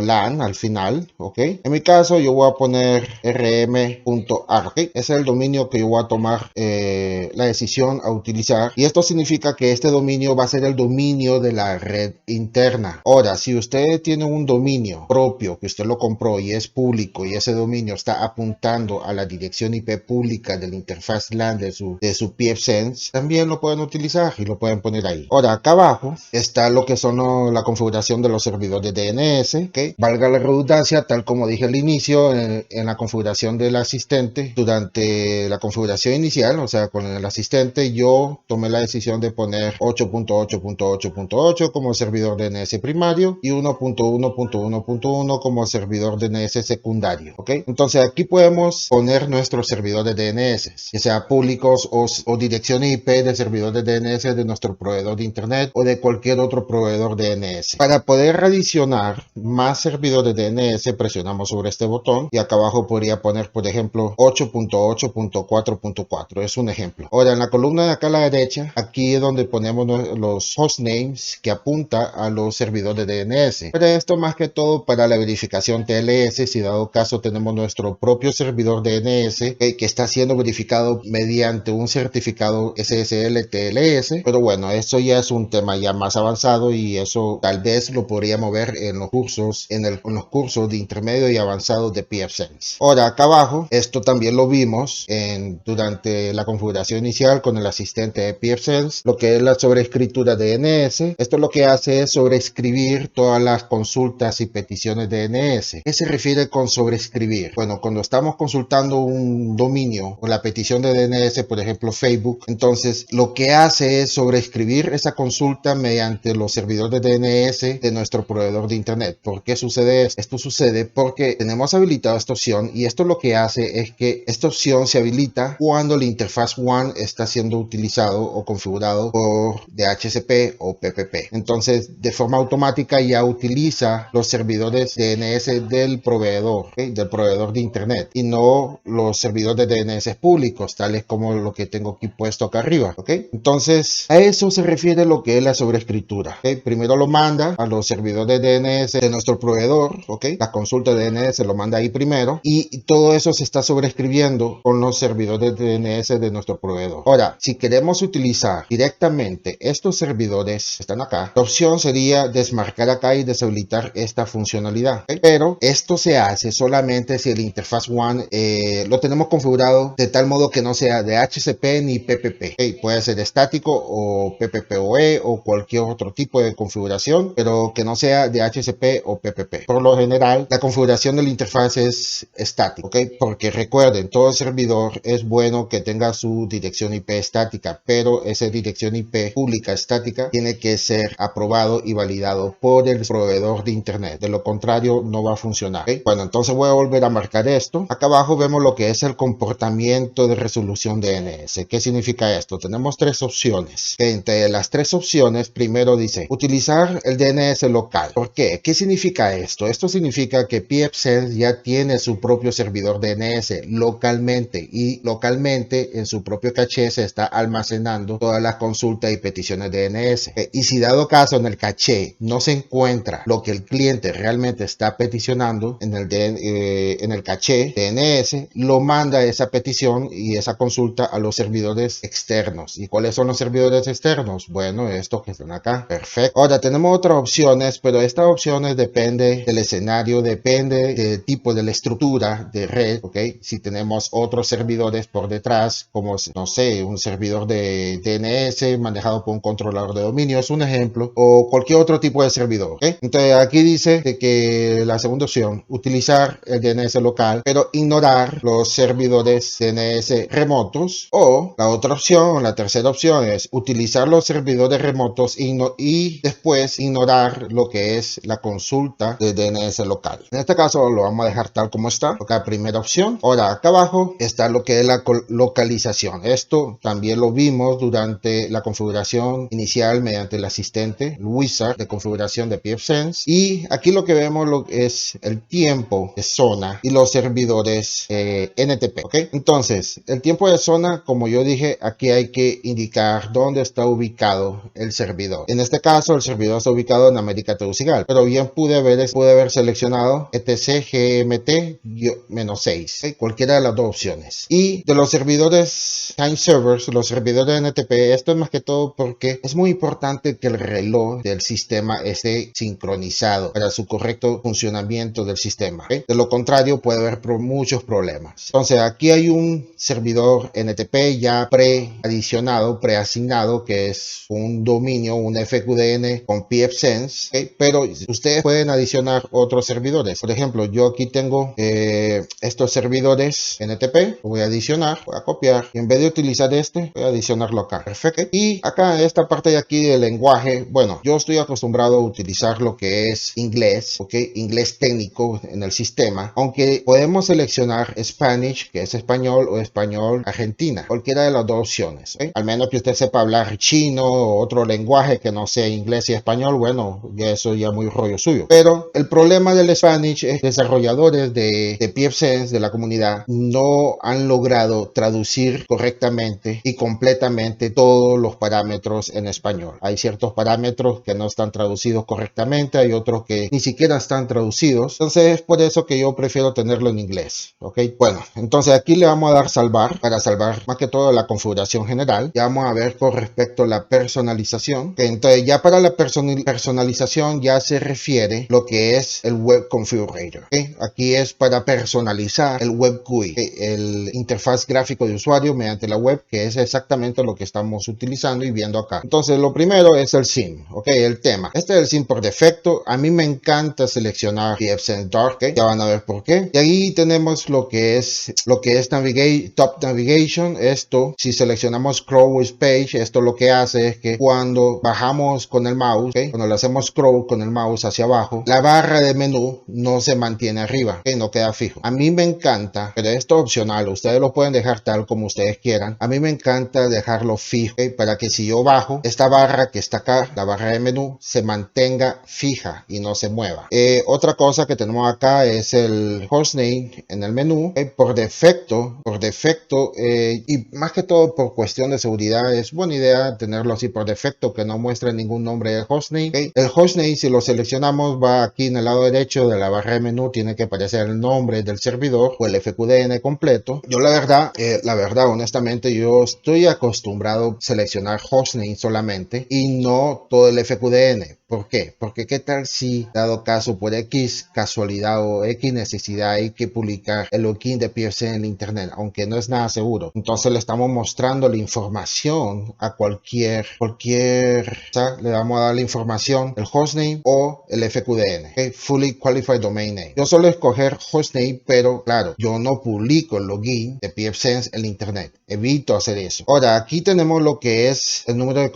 .lan al final, ¿ok? En mi caso yo voy a poner rm.arpa, ¿ok? Ese es el dominio que yo voy a tomar la decisión a utilizar, y esto significa que este dominio va a ser el dominio de la red interna. Ahora, si usted tiene un dominio propio que usted lo compró y es público, y ese dominio está apuntando a la dirección IP pública de la interfaz LAN de su pfSense, también lo pueden utilizar y lo pueden poner ahí. Ahora, acá abajo está lo que son la configuración de los servidores de DNS, que valga la redundancia, tal como dije al inicio, en la configuración del asistente, durante la configuración inicial, o sea, con el asistente, yo tomé la decisión de poner 8.8.8.8 como servidor DNS primario y 1.1.1.1 como servidor DNS secundario, ¿ok? Entonces aquí podemos poner nuestros servidores DNS, ya sea públicos o direcciones IP de servidores DNS de nuestro proveedor de internet o de cualquier otro proveedor DNS. Para poder adicionar más servidores DNS, presionamos sobre este botón y acá abajo podría poner, por ejemplo, 8.8.4.4. Es un ejemplo. Ahora, en la columna de acá a la derecha, aquí es donde ponemos los hostnames que apunta a los servidores DNS. Pero esto más que todo para la verificación TLS, si dado caso tenemos nuestro propio servidor DNS que está siendo verificado mediante un certificado SSL TLS. Pero bueno, eso ya es un tema ya más avanzado, y eso tal vez lo podríamos ver en los cursos, en los cursos de intermedio y avanzado de pfSense. Ahora, acá abajo, esto también lo vimos durante la configuración inicial con el asistente de pfSense, lo que es la sobreescritura DNS. Esto lo que hace es sobreescribir todas las consultas y peticiones DNS. ¿Qué se refiere con sobreescribir? Bueno, cuando estamos consultando un dominio o la petición de DNS, por ejemplo Facebook, entonces lo que hace es sobreescribir esa consulta mediante los servidores de DNS de nuestro proveedor de internet. ¿Por qué sucede esto? Esto sucede porque tenemos habilitado esta opción, y esto lo que hace es que esta opción se habilita cuando la interfaz WAN está siendo utilizado o configurado por DHCP o PPP. Entonces, de forma automática ya utiliza los servidores DNS del proveedor, ¿okay? Del proveedor de internet, y no los servidores de DNS públicos, tales como lo que tengo aquí puesto acá arriba, ¿ok? Entonces, a eso se refiere lo que es la sobreescritura, ¿ok? Primero lo manda a los servidores de DNS de nuestro proveedor, ¿ok? La consulta de DNS lo manda ahí primero, y todo eso se está sobreescribiendo con los servidores de DNS de nuestro proveedor. Ahora, si queremos utilizar directamente estos servidores que están acá, la opción sería desmarcar acá y deshabilitar esta funcionalidad, ¿ok? Pero esto se hace solamente si el interfaz WAN lo tenemos configurado de tal modo que no sea de DHCP ni PPP, ¿ok? Puede ser estático o PPPoE o cualquier otro tipo de configuración, pero que no sea de DHCP o PPP. Por lo general, la configuración de la interfaz es estática, ¿ok? Porque recuerden, todo servidor es bueno que tenga su dirección IP estática, pero esa dirección IP pública estática tiene que ser aprobado y validado por el proveedor de internet. De lo contrario, no va a funcionar, ¿ok? Bueno, entonces voy a volver a marcar esto. Acá abajo vemos lo que es el comportamiento de resolución DNS. ¿Qué significa esto? Tenemos tres opciones. Entre las tres opciones, primero dice utilizar el DNS local. ¿Por qué? ¿Qué significa esto? Esto significa que pfSense ya tiene su propio servidor DNS localmente, y localmente en su propio caché se está almacenando todas las consultas y peticiones de DNS. Y si dado caso en el caché no se encuentra lo que el cliente realmente está peticionando en el caché DNS, lo manda esa petición y esa consulta a los servidores externos. ¿Y cuáles son los servidores externos? Bueno, estos que están acá. Perfecto. Ahora tenemos otras opciones, pero estas opciones depende del escenario, depende del tipo de la estructura de red, ¿ok? Si tenemos otros servidores por detrás, como no sé, un servidor de DNS manejado por un controlador de dominio, es un ejemplo, o cualquier otro tipo de servidor, ¿ok? Entonces aquí dice de que la segunda opción, utilizar el DNS local, pero ignorar los servidores DNS remotos, o la otra opción, la tercera opción es utilizar los servidores remotos y después ignorar lo que es la consulta de DNS local. En este caso lo vamos a dejar tal como está, acá primera opción. Ahora acá abajo está lo que es la localización. Esto también lo vimos durante la configuración inicial mediante el asistente, el wizard de configuración de pfSense, y aquí lo que vemos es el tiempo de zona y los servidores NTP, ¿ok? Entonces, el tiempo de zona, como yo dije, aquí hay que indicar dónde está ubicado el servidor. En este caso, el servidor está ubicado en América Tegucigalpa, pero bien pude haber seleccionado etc GMT-6, ¿okay? Cualquiera de las dos opciones. Y de los servidores time servers, los servidores NTP, esto es más que todo porque es muy importante que el reloj del sistema esté sincronizado para su correcto funcionamiento del sistema, ¿okay? De lo contrario puede haber muchos problemas. Entonces aquí hay un servidor NTP ya preasignado, que es un dominio, un FQDN con pfSense, ¿okay? Pero ustedes pueden adicionar otros servidores. Por ejemplo, yo aquí tengo estos servidores NTP, lo voy a adicionar, voy a copiar, y en vez de utilizar este, voy a adicionarlo acá. Perfecto. Y acá en esta parte de aquí del lenguaje, bueno, yo estoy acostumbrado a utilizar lo que es inglés, ¿ok? Inglés técnico en el sistema, aunque podemos seleccionar Spanish, que es español, o español Argentina, cualquiera de las dos opciones, ¿ok? Al menos que usted sepa hablar chino o otro lenguaje que no sea inglés y español, bueno, ya eso ya muy rollo suyo. Pero el problema del Spanish es que desarrolladores de pfSense, de la comunidad, no han logrado traducir correctamente y completamente todos los parámetros en español. Hay ciertos parámetros que no están traducidos correctamente, hay otros que ni siquiera están traducidos. Entonces es por eso que yo prefiero tenerlo en inglés, ¿ok? Bueno, entonces aquí le vamos a dar salvar, para salvar más que todo la configuración general. Ya vamos a ver con respecto a la personalización. Entonces ya para la personalización ya se refiere lo que es el Web Configurator, ¿okay? Aquí es para personalizar el Web GUI, ¿okay? El interfaz gráfico de usuario mediante la web, que es exactamente lo que estamos utilizando y viendo acá. Entonces lo primero es el theme, ¿ok? El tema. Este es el theme por defecto. A mí me encanta seleccionar pfSense Dark, ¿okay? Ya van a ver por qué. Y ahí tenemos lo que es Top Navigation. Esto, si seleccionamos Scroll with Page, esto lo que hace es que cuando bajamos con el mouse, ¿okay? Cuando le hacemos scroll con el mouse hacia abajo, la barra de menú no se mantiene arriba, ¿okay? No queda fijo. A mí me encanta encanta, pero esto es opcional, ustedes lo pueden dejar tal como ustedes quieran. A mí me encanta dejarlo fijo, ¿okay? Para que si yo bajo, esta barra que está acá, la barra de menú, se mantenga fija y no se mueva. Otra cosa que tenemos acá es el hostname en el menú. ¿Okay? Por defecto, y más que todo por cuestión de seguridad, es buena idea tenerlo así por defecto, que no muestre ningún nombre de hostname. ¿Okay? El hostname, si lo seleccionamos, va aquí en el lado derecho de la barra de menú, tiene que aparecer el nombre del servidor o el FQDN completo. Yo la verdad, honestamente, yo estoy acostumbrado a seleccionar hostname solamente y no todo el FQDN. ¿Por qué? Porque qué tal si, dado caso por X casualidad o X necesidad, hay que publicar el login de PFSense en internet, aunque no es nada seguro. Entonces le estamos mostrando la información a cualquier, o sea, le vamos a dar la información, el hostname o el FQDN, ¿okay? Fully Qualified Domain Name. Yo suelo escoger hostname, pero claro, yo no publico el login de PFSense en internet. Evito hacer eso. Ahora, aquí tenemos lo que es el número de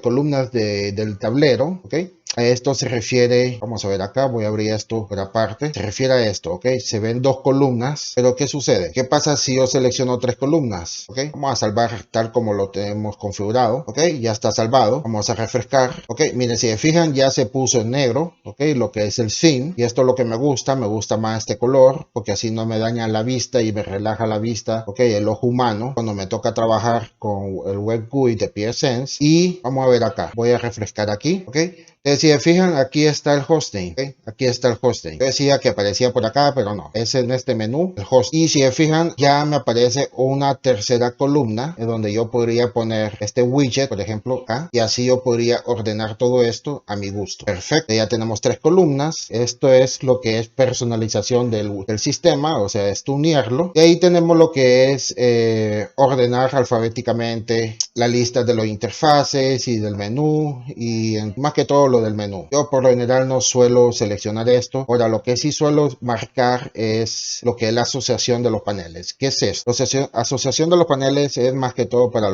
columnas del tablero, ¿ok? A esto se refiere, vamos a ver acá, voy a abrir esto por aparte, se refiere a esto, ¿ok? Se ven dos columnas, pero ¿qué sucede? ¿Qué pasa si yo selecciono tres columnas? ¿Ok? Vamos a salvar tal como lo tenemos configurado, ¿ok? Ya está salvado, vamos a refrescar, ¿ok? Miren, si se fijan, ya se puso en negro, ¿ok? Lo que es el theme, y esto es lo que me gusta más este color, porque así no me daña la vista y me relaja la vista, ¿ok? El ojo humano, cuando me toca trabajar con el web GUI de PFSense. Y vamos a ver acá, voy a refrescar aquí, ¿ok? Entonces, si se fijan, aquí está el hostname, ¿okay? Aquí está el hostname. Yo decía que aparecía por acá, pero no. Es en este menú, el host. Y si se fijan, ya me aparece una tercera columna en donde yo podría poner este widget, por ejemplo, acá. Y así yo podría ordenar todo esto a mi gusto. Perfecto. Ya tenemos tres columnas. Esto es lo que es personalización del sistema, o sea, es tunearlo. Y ahí tenemos lo que es ordenar alfabéticamente la lista de los interfaces y del menú y más que todo lo del menú. Yo por lo general no suelo seleccionar esto. Ahora, lo que sí suelo marcar es lo que es la asociación de los paneles. ¿Qué es esto? Asociación de los paneles es más que todo para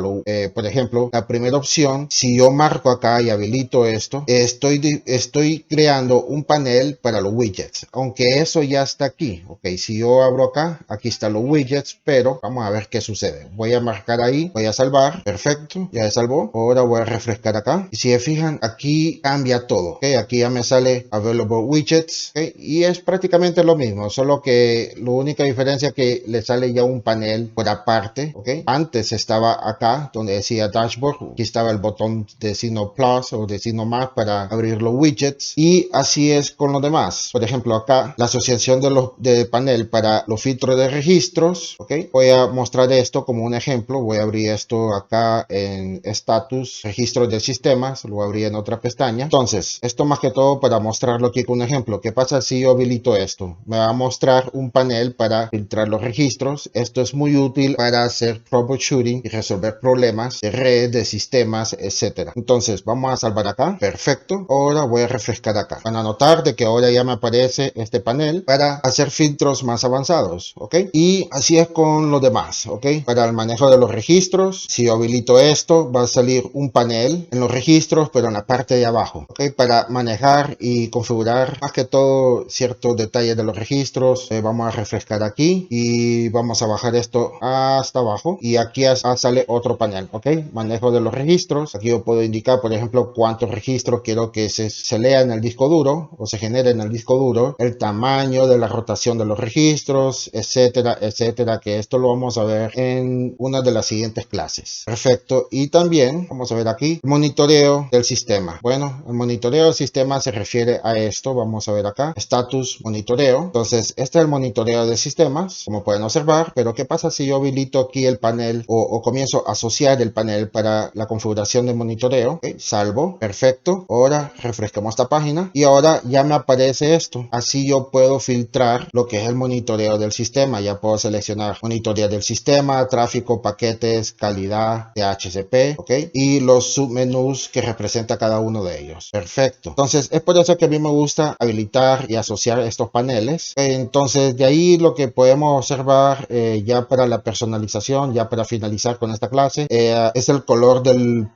por ejemplo, la primera opción, si yo marco acá y habilito esto, estoy creando un panel para los widgets, aunque eso ya está aquí. Ok, si yo abro acá, aquí están los widgets, pero vamos a ver qué sucede. Voy a marcar ahí, voy a salvar, perfecto, ya se salvó. Ahora voy a refrescar acá y si se fijan, aquí cambia todo, ¿okay? Aquí ya me sale Available Widgets, ¿okay? Y es prácticamente lo mismo, solo que la única diferencia es que le sale ya un panel por aparte, ¿okay? Antes estaba acá donde decía Dashboard, aquí estaba el botón de signo plus o de signo más para abrir los widgets y así es con los demás. Por ejemplo, acá la asociación de panel para los filtros de registros, ¿okay? Voy a mostrar esto como un ejemplo, voy a abrir esto acá en status, registros del sistema, lo voy a abrir en otra pestaña. Entonces, esto más que todo para mostrarlo aquí con un ejemplo. ¿Qué pasa si yo habilito esto? Me va a mostrar un panel para filtrar los registros. Esto es muy útil para hacer troubleshooting y resolver problemas de red, de sistemas, etcétera. Entonces, vamos a salvar acá. Perfecto. Ahora voy a refrescar acá. Van a notar de que ahora ya me aparece este panel para hacer filtros más avanzados, ¿ok? Y así es con los demás, ¿ok? Para el manejo de los registros, si yo habilito esto, va a salir un panel en los registros, pero en la parte de abajo, ¿ok? Para manejar y configurar más que todo ciertos detalles de los registros. Vamos a refrescar aquí y vamos a bajar esto hasta abajo y aquí sale otro panel, ¿ok? Manejo de los registros. Aquí yo puedo indicar, por ejemplo, cuántos registros quiero que se lea en el disco duro o se genere en el disco duro, el tamaño de la rotación de los registros, etcétera, etcétera, que esto lo vamos a ver en una de las siguientes clases. Perfecto. Y también vamos a ver aquí monitoreo del sistema. Bueno, el monitoreo del sistema se refiere a esto. Vamos a ver acá, status monitoreo. Entonces, este es el monitoreo de sistemas, como pueden observar, pero ¿qué pasa si yo habilito aquí el panel o comienzo a asociar el panel para la configuración de monitoreo? Okay, salvo, perfecto. Ahora refrescamos esta página y ahora ya me aparece esto. Así yo puedo filtrar lo que es el monitoreo del sistema. Ya puedo seleccionar monitoreo del sistema, tráfico, paquetes, calidad de DHCP, ¿ok? Y los submenús que representa cada uno de ellos. Perfecto. Entonces es por eso que a mí me gusta habilitar y asociar estos paneles. Entonces de ahí lo que podemos observar ya para la personalización, ya para finalizar con esta clase, es el color del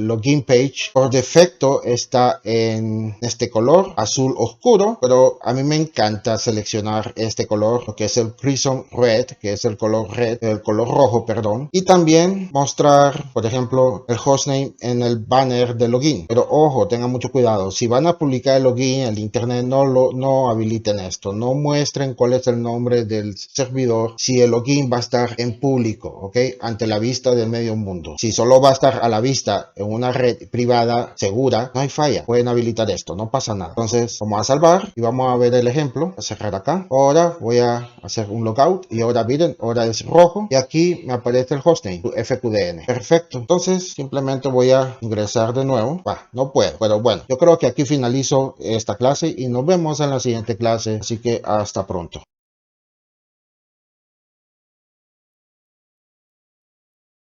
login page. Por defecto está en este color azul oscuro, pero a mí me encanta seleccionar este color, lo que es el Crimson Red, que es el color rojo, perdón, y también mostrar, por ejemplo, el hostname en el banner de login. Pero ojo, tengan mucho cuidado, si van a publicar el login en el internet, no habiliten esto, no muestren cuál es el nombre del servidor si el login va a estar en público, ¿ok? Ante la vista del medio mundo. Si solo va a estar a la vista en una red privada segura, no hay falla, pueden habilitar esto, no pasa nada. Entonces vamos a salvar y vamos a ver el ejemplo, a cerrar acá. Ahora voy a hacer un logout y ahora miren, ahora es rojo y aquí me aparece el hostname, FQDN. Perfecto, entonces simplemente voy a ingresar de nuevo. No puedo, pero bueno, yo creo que aquí finalizo esta clase y nos vemos en la siguiente clase, así que hasta pronto.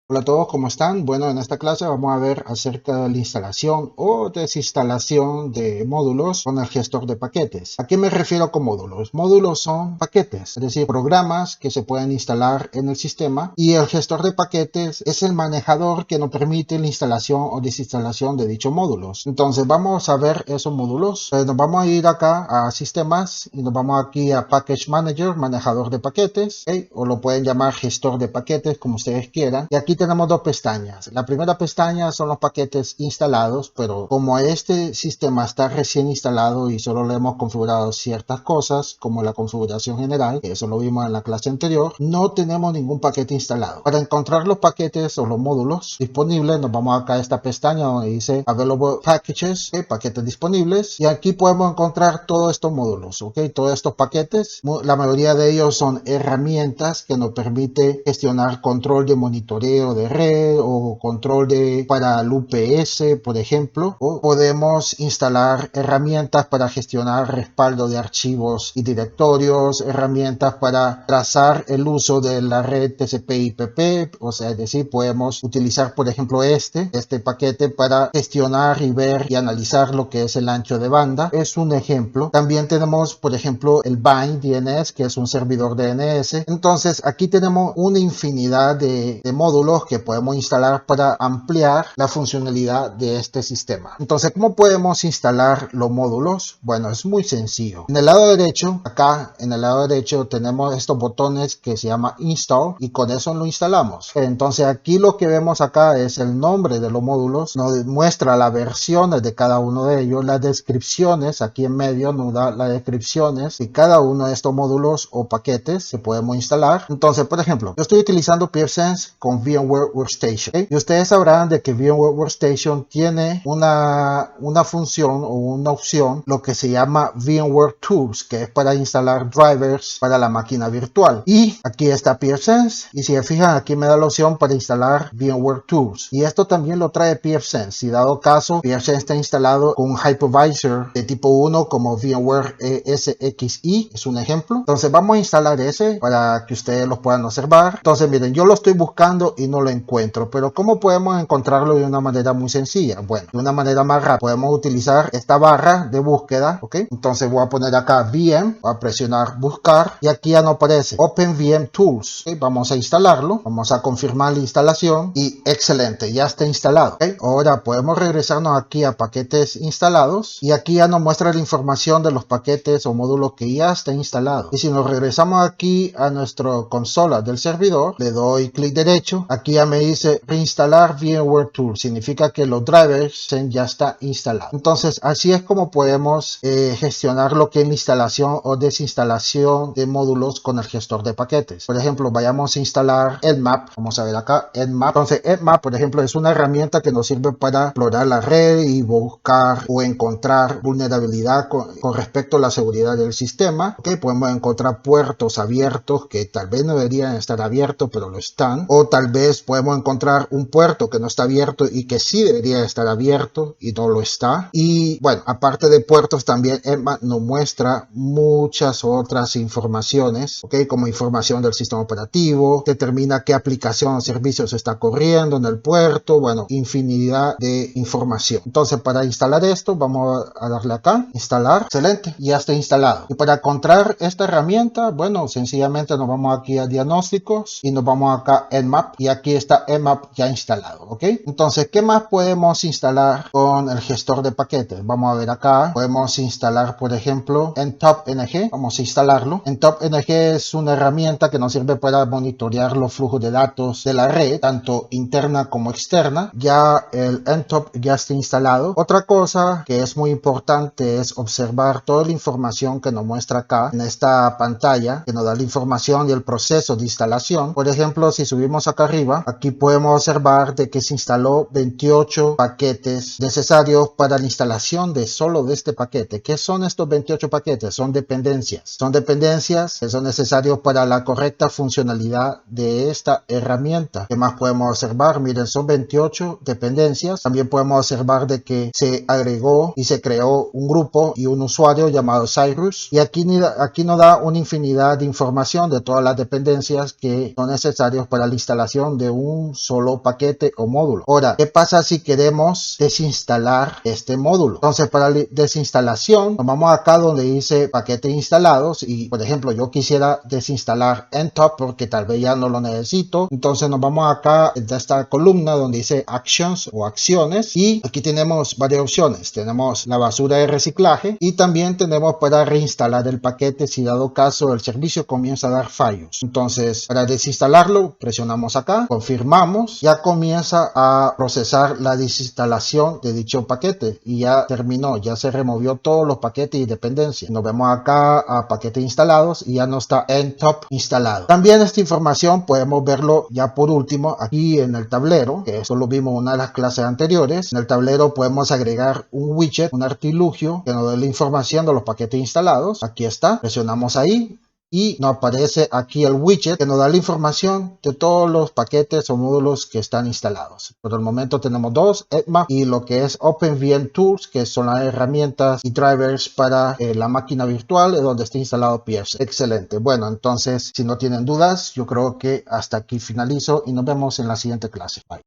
Hola a todos, ¿cómo están? Bueno, en esta clase vamos a ver acerca de la instalación o desinstalación de módulos con el gestor de paquetes. ¿A qué me refiero con módulos? Módulos son paquetes, es decir, programas que se pueden instalar en el sistema, y el gestor de paquetes es el manejador que nos permite la instalación o desinstalación de dichos módulos. Entonces vamos a ver esos módulos. Nos vamos a ir acá a sistemas y nos vamos aquí a Package Manager, manejador de paquetes, ¿okay? O lo pueden llamar gestor de paquetes como ustedes quieran. Y aquí tenemos dos pestañas. La primera pestaña son los paquetes instalados, pero como este sistema está recién instalado y solo le hemos configurado ciertas cosas, como la configuración general, que eso lo vimos en la clase anterior, no tenemos ningún paquete instalado. Para encontrar los paquetes o los módulos disponibles, nos vamos acá a esta pestaña donde dice Available Packages, ¿okay? Paquetes disponibles, y aquí podemos encontrar todos estos módulos, ¿okay? Todos estos paquetes. La mayoría de ellos son herramientas que nos permite gestionar control de monitoreo de red o control para el UPS, por ejemplo, o podemos instalar herramientas para gestionar respaldo de archivos y directorios, herramientas para trazar el uso de la red TCP/IP, o sea, es decir, podemos utilizar, por ejemplo, este paquete para gestionar y ver y analizar lo que es el ancho de banda. Es un ejemplo. También tenemos, por ejemplo, el Bind DNS, que es un servidor DNS. Entonces, aquí tenemos una infinidad de módulos que podemos instalar para ampliar la funcionalidad de este sistema. Entonces, ¿cómo podemos instalar los módulos? Bueno, es muy sencillo. En el lado derecho, acá en el lado derecho tenemos estos botones que se llama Install y con eso lo instalamos. Entonces, aquí lo que vemos acá es el nombre de los módulos, nos muestra las versiones de cada uno de ellos, las descripciones, aquí en medio nos da las descripciones de cada uno de estos módulos o paquetes que podemos instalar. Entonces, por ejemplo, yo estoy utilizando PeerSense con VMware Workstation, ¿okay? Y ustedes sabrán de que VMware Workstation tiene una función o una opción, lo que se llama VMware Tools, que es para instalar drivers para la máquina virtual. Y aquí está PeerSense, y si se fijan, aquí me da la opción para instalar VMware Tools. Y esto también lo trae PeerSense. Si dado caso, PeerSense está instalado con un hypervisor de tipo 1 como VMware SXI, es un ejemplo. Entonces vamos a instalar ese para que ustedes lo puedan observar. Entonces miren, yo lo estoy buscando y no lo encuentro, pero ¿cómo podemos encontrarlo de una manera muy sencilla? Bueno, de una manera más rápida podemos utilizar esta barra de búsqueda, ¿ok? Entonces voy a poner acá VM, voy a presionar buscar y aquí ya no aparece OpenVM Tools, ¿okay? Vamos a instalarlo, vamos a confirmar la instalación y excelente, ya está instalado, ¿okay? Ahora podemos regresarnos aquí a paquetes instalados y aquí ya nos muestra la información de los paquetes o módulos que ya está instalado. Y si nos regresamos aquí a nuestra consola del servidor, le doy clic derecho, aquí ya me dice reinstalar VMware Tools, significa que los drivers ya está instalado. Entonces así es como podemos gestionar lo que es la instalación o desinstalación de módulos con el gestor de paquetes. Por ejemplo, vayamos a instalar Nmap, vamos a ver acá Nmap. Entonces Nmap, por ejemplo, es una herramienta que nos sirve para explorar la red y buscar o encontrar vulnerabilidad con respecto a la seguridad del sistema. ¿Okay? Podemos encontrar puertos abiertos que tal vez no deberían estar abiertos pero lo están, o tal vez veces podemos encontrar un puerto que no está abierto y que sí debería estar abierto y no lo está. Y bueno, aparte de puertos, también Nmap nos muestra muchas otras informaciones, ¿ok? Como información del sistema operativo, determina qué aplicación o servicio se está corriendo en el puerto, bueno, infinidad de información. Entonces, para instalar esto, vamos a darle acá, instalar, excelente, ya está instalado. Y para encontrar esta herramienta, bueno, sencillamente nos vamos aquí a diagnósticos y nos vamos acá a Nmap y aquí está Nmap ya instalado, ¿ok? Entonces, ¿qué más podemos instalar con el gestor de paquetes? Vamos a ver acá, podemos instalar, por ejemplo, NTOP-NG, vamos a instalarlo. NTOP-NG es una herramienta que nos sirve para monitorear los flujos de datos de la red, tanto interna como externa. Ya el NTOP ya está instalado. Otra cosa que es muy importante es observar toda la información que nos muestra acá en esta pantalla, que nos da la información y el proceso de instalación. Por ejemplo, si subimos acá arriba, aquí podemos observar de que se instaló 28 paquetes necesarios para la instalación de solo de este paquete. ¿Qué son estos 28 paquetes? Son dependencias. Son dependencias que son necesarios para la correcta funcionalidad de esta herramienta. ¿Qué más podemos observar? Miren, son 28 dependencias. También podemos observar de que se agregó y se creó un grupo y un usuario llamado Cyrus. Y aquí nos da una infinidad de información de todas las dependencias que son necesarias para la instalación de un solo paquete o módulo. Ahora, ¿qué pasa si queremos desinstalar este módulo? Entonces, para la desinstalación, nos vamos acá donde dice paquetes instalados y, por ejemplo, yo quisiera desinstalar NTOP porque tal vez ya no lo necesito. Entonces, nos vamos acá de esta columna donde dice Actions o acciones y aquí tenemos varias opciones. Tenemos la basura de reciclaje y también tenemos para reinstalar el paquete si dado caso el servicio comienza a dar fallos. Entonces, para desinstalarlo, presionamos acá, confirmamos, ya comienza a procesar la desinstalación de dicho paquete y ya terminó, ya se removió todos los paquetes y dependencias. Nos vemos acá a paquetes instalados y ya no está NTOP instalado. También esta información podemos verlo ya por último aquí en el tablero, que eso lo vimos en una de las clases anteriores. En el tablero podemos agregar un widget, un artilugio que nos dé la información de los paquetes instalados. Aquí está, presionamos ahí y nos aparece aquí el widget que nos da la información de todos los paquetes o módulos que están instalados. Por el momento tenemos dos, Nmap y lo que es OpenVM Tools, que son las herramientas y drivers para la máquina virtual donde está instalado Pearson. Excelente. Bueno, entonces si no tienen dudas, yo creo que hasta aquí finalizo y nos vemos en la siguiente clase. Bye.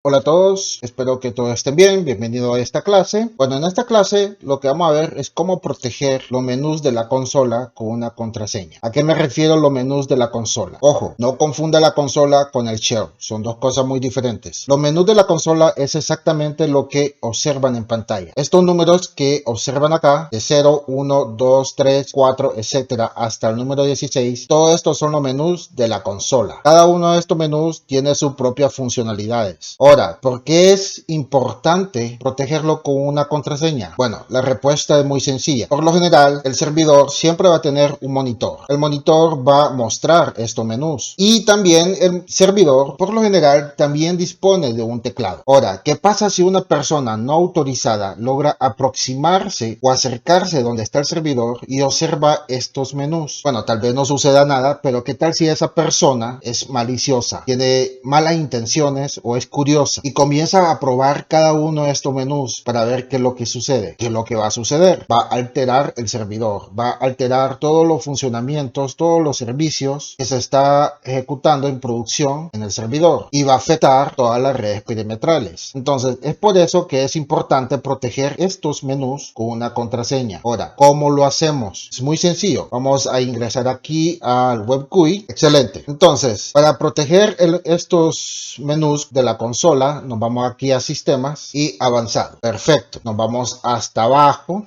Hola a todos, espero que todos estén bien, bienvenido a esta clase. Bueno, en esta clase lo que vamos a ver es cómo proteger los menús de la consola con una contraseña. ¿A qué me refiero los menús de la consola? Ojo, no confunda la consola con el shell, son dos cosas muy diferentes. Los menús de la consola es exactamente lo que observan en pantalla. Estos números que observan acá, de 0, 1, 2, 3, 4, etcétera, hasta el número 16, todos estos son los menús de la consola. Cada uno de estos menús tiene sus propias funcionalidades. Ahora, ¿por qué es importante protegerlo con una contraseña? Bueno, la respuesta es muy sencilla. Por lo general, el servidor siempre va a tener un monitor. El monitor va a mostrar estos menús. Y también el servidor, por lo general, también dispone de un teclado. Ahora, ¿qué pasa si una persona no autorizada logra aproximarse o acercarse donde está el servidor y observa estos menús? Bueno, tal vez no suceda nada, pero ¿qué tal si esa persona es maliciosa, tiene malas intenciones o es curiosa y comienza a probar cada uno de estos menús para ver qué es lo que sucede? ¿Qué es lo que va a suceder? Va a alterar el servidor, va a alterar todos los funcionamientos, todos los servicios que se está ejecutando en producción en el servidor y va a afectar todas las redes perimetrales. Entonces, es por eso que es importante proteger estos menús con una contraseña. Ahora, ¿cómo lo hacemos? Es muy sencillo. Vamos a ingresar aquí al web GUI. Excelente. Entonces, para proteger estos menús de la consola, nos vamos aquí a sistemas y avanzado. Perfecto. Nos vamos hasta abajo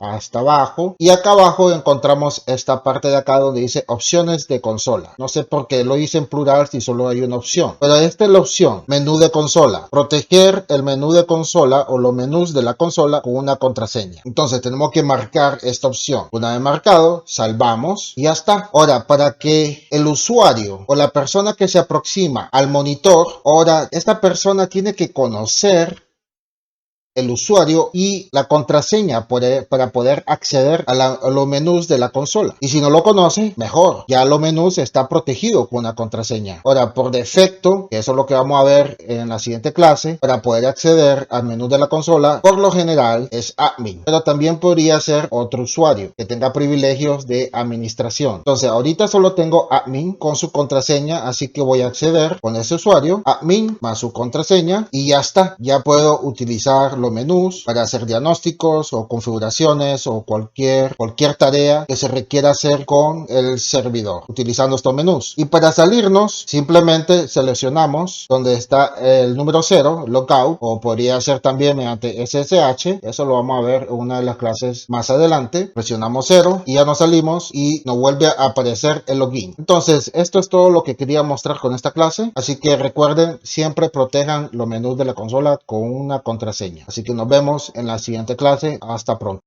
y acá abajo encontramos esta parte de acá donde dice opciones de consola. No sé por qué lo hice en plural si solo hay una opción, pero esta es la opción, menú de consola. Proteger el menú de consola o los menús de la consola con una contraseña. Entonces tenemos que marcar esta opción. Una vez marcado, salvamos y ya está. Ahora, para que el usuario o la persona que se aproxima al monitor, ahora esta persona tiene que conocer el usuario y la contraseña para poder acceder a los menús de la consola. Y si no lo conoce, mejor. Ya los menús está protegido con una contraseña. Ahora, por defecto, que eso es lo que vamos a ver en la siguiente clase, para poder acceder al menú de la consola, por lo general es admin. Pero también podría ser otro usuario que tenga privilegios de administración. Entonces, ahorita solo tengo admin con su contraseña, así que voy a acceder con ese usuario, admin más su contraseña, y ya está. Ya puedo utilizar los menús para hacer diagnósticos o configuraciones o cualquier tarea que se requiera hacer con el servidor utilizando estos menús. Y para salirnos, simplemente seleccionamos donde está el número 0, logout, o podría ser también mediante SSH. Eso lo vamos a ver en una de las clases más adelante. Presionamos 0 y ya nos salimos y nos vuelve a aparecer el login. Entonces, esto es todo lo que quería mostrar con esta clase. Así que recuerden, siempre protejan los menús de la consola con una contraseña. Así que nos vemos en la siguiente clase. Hasta pronto.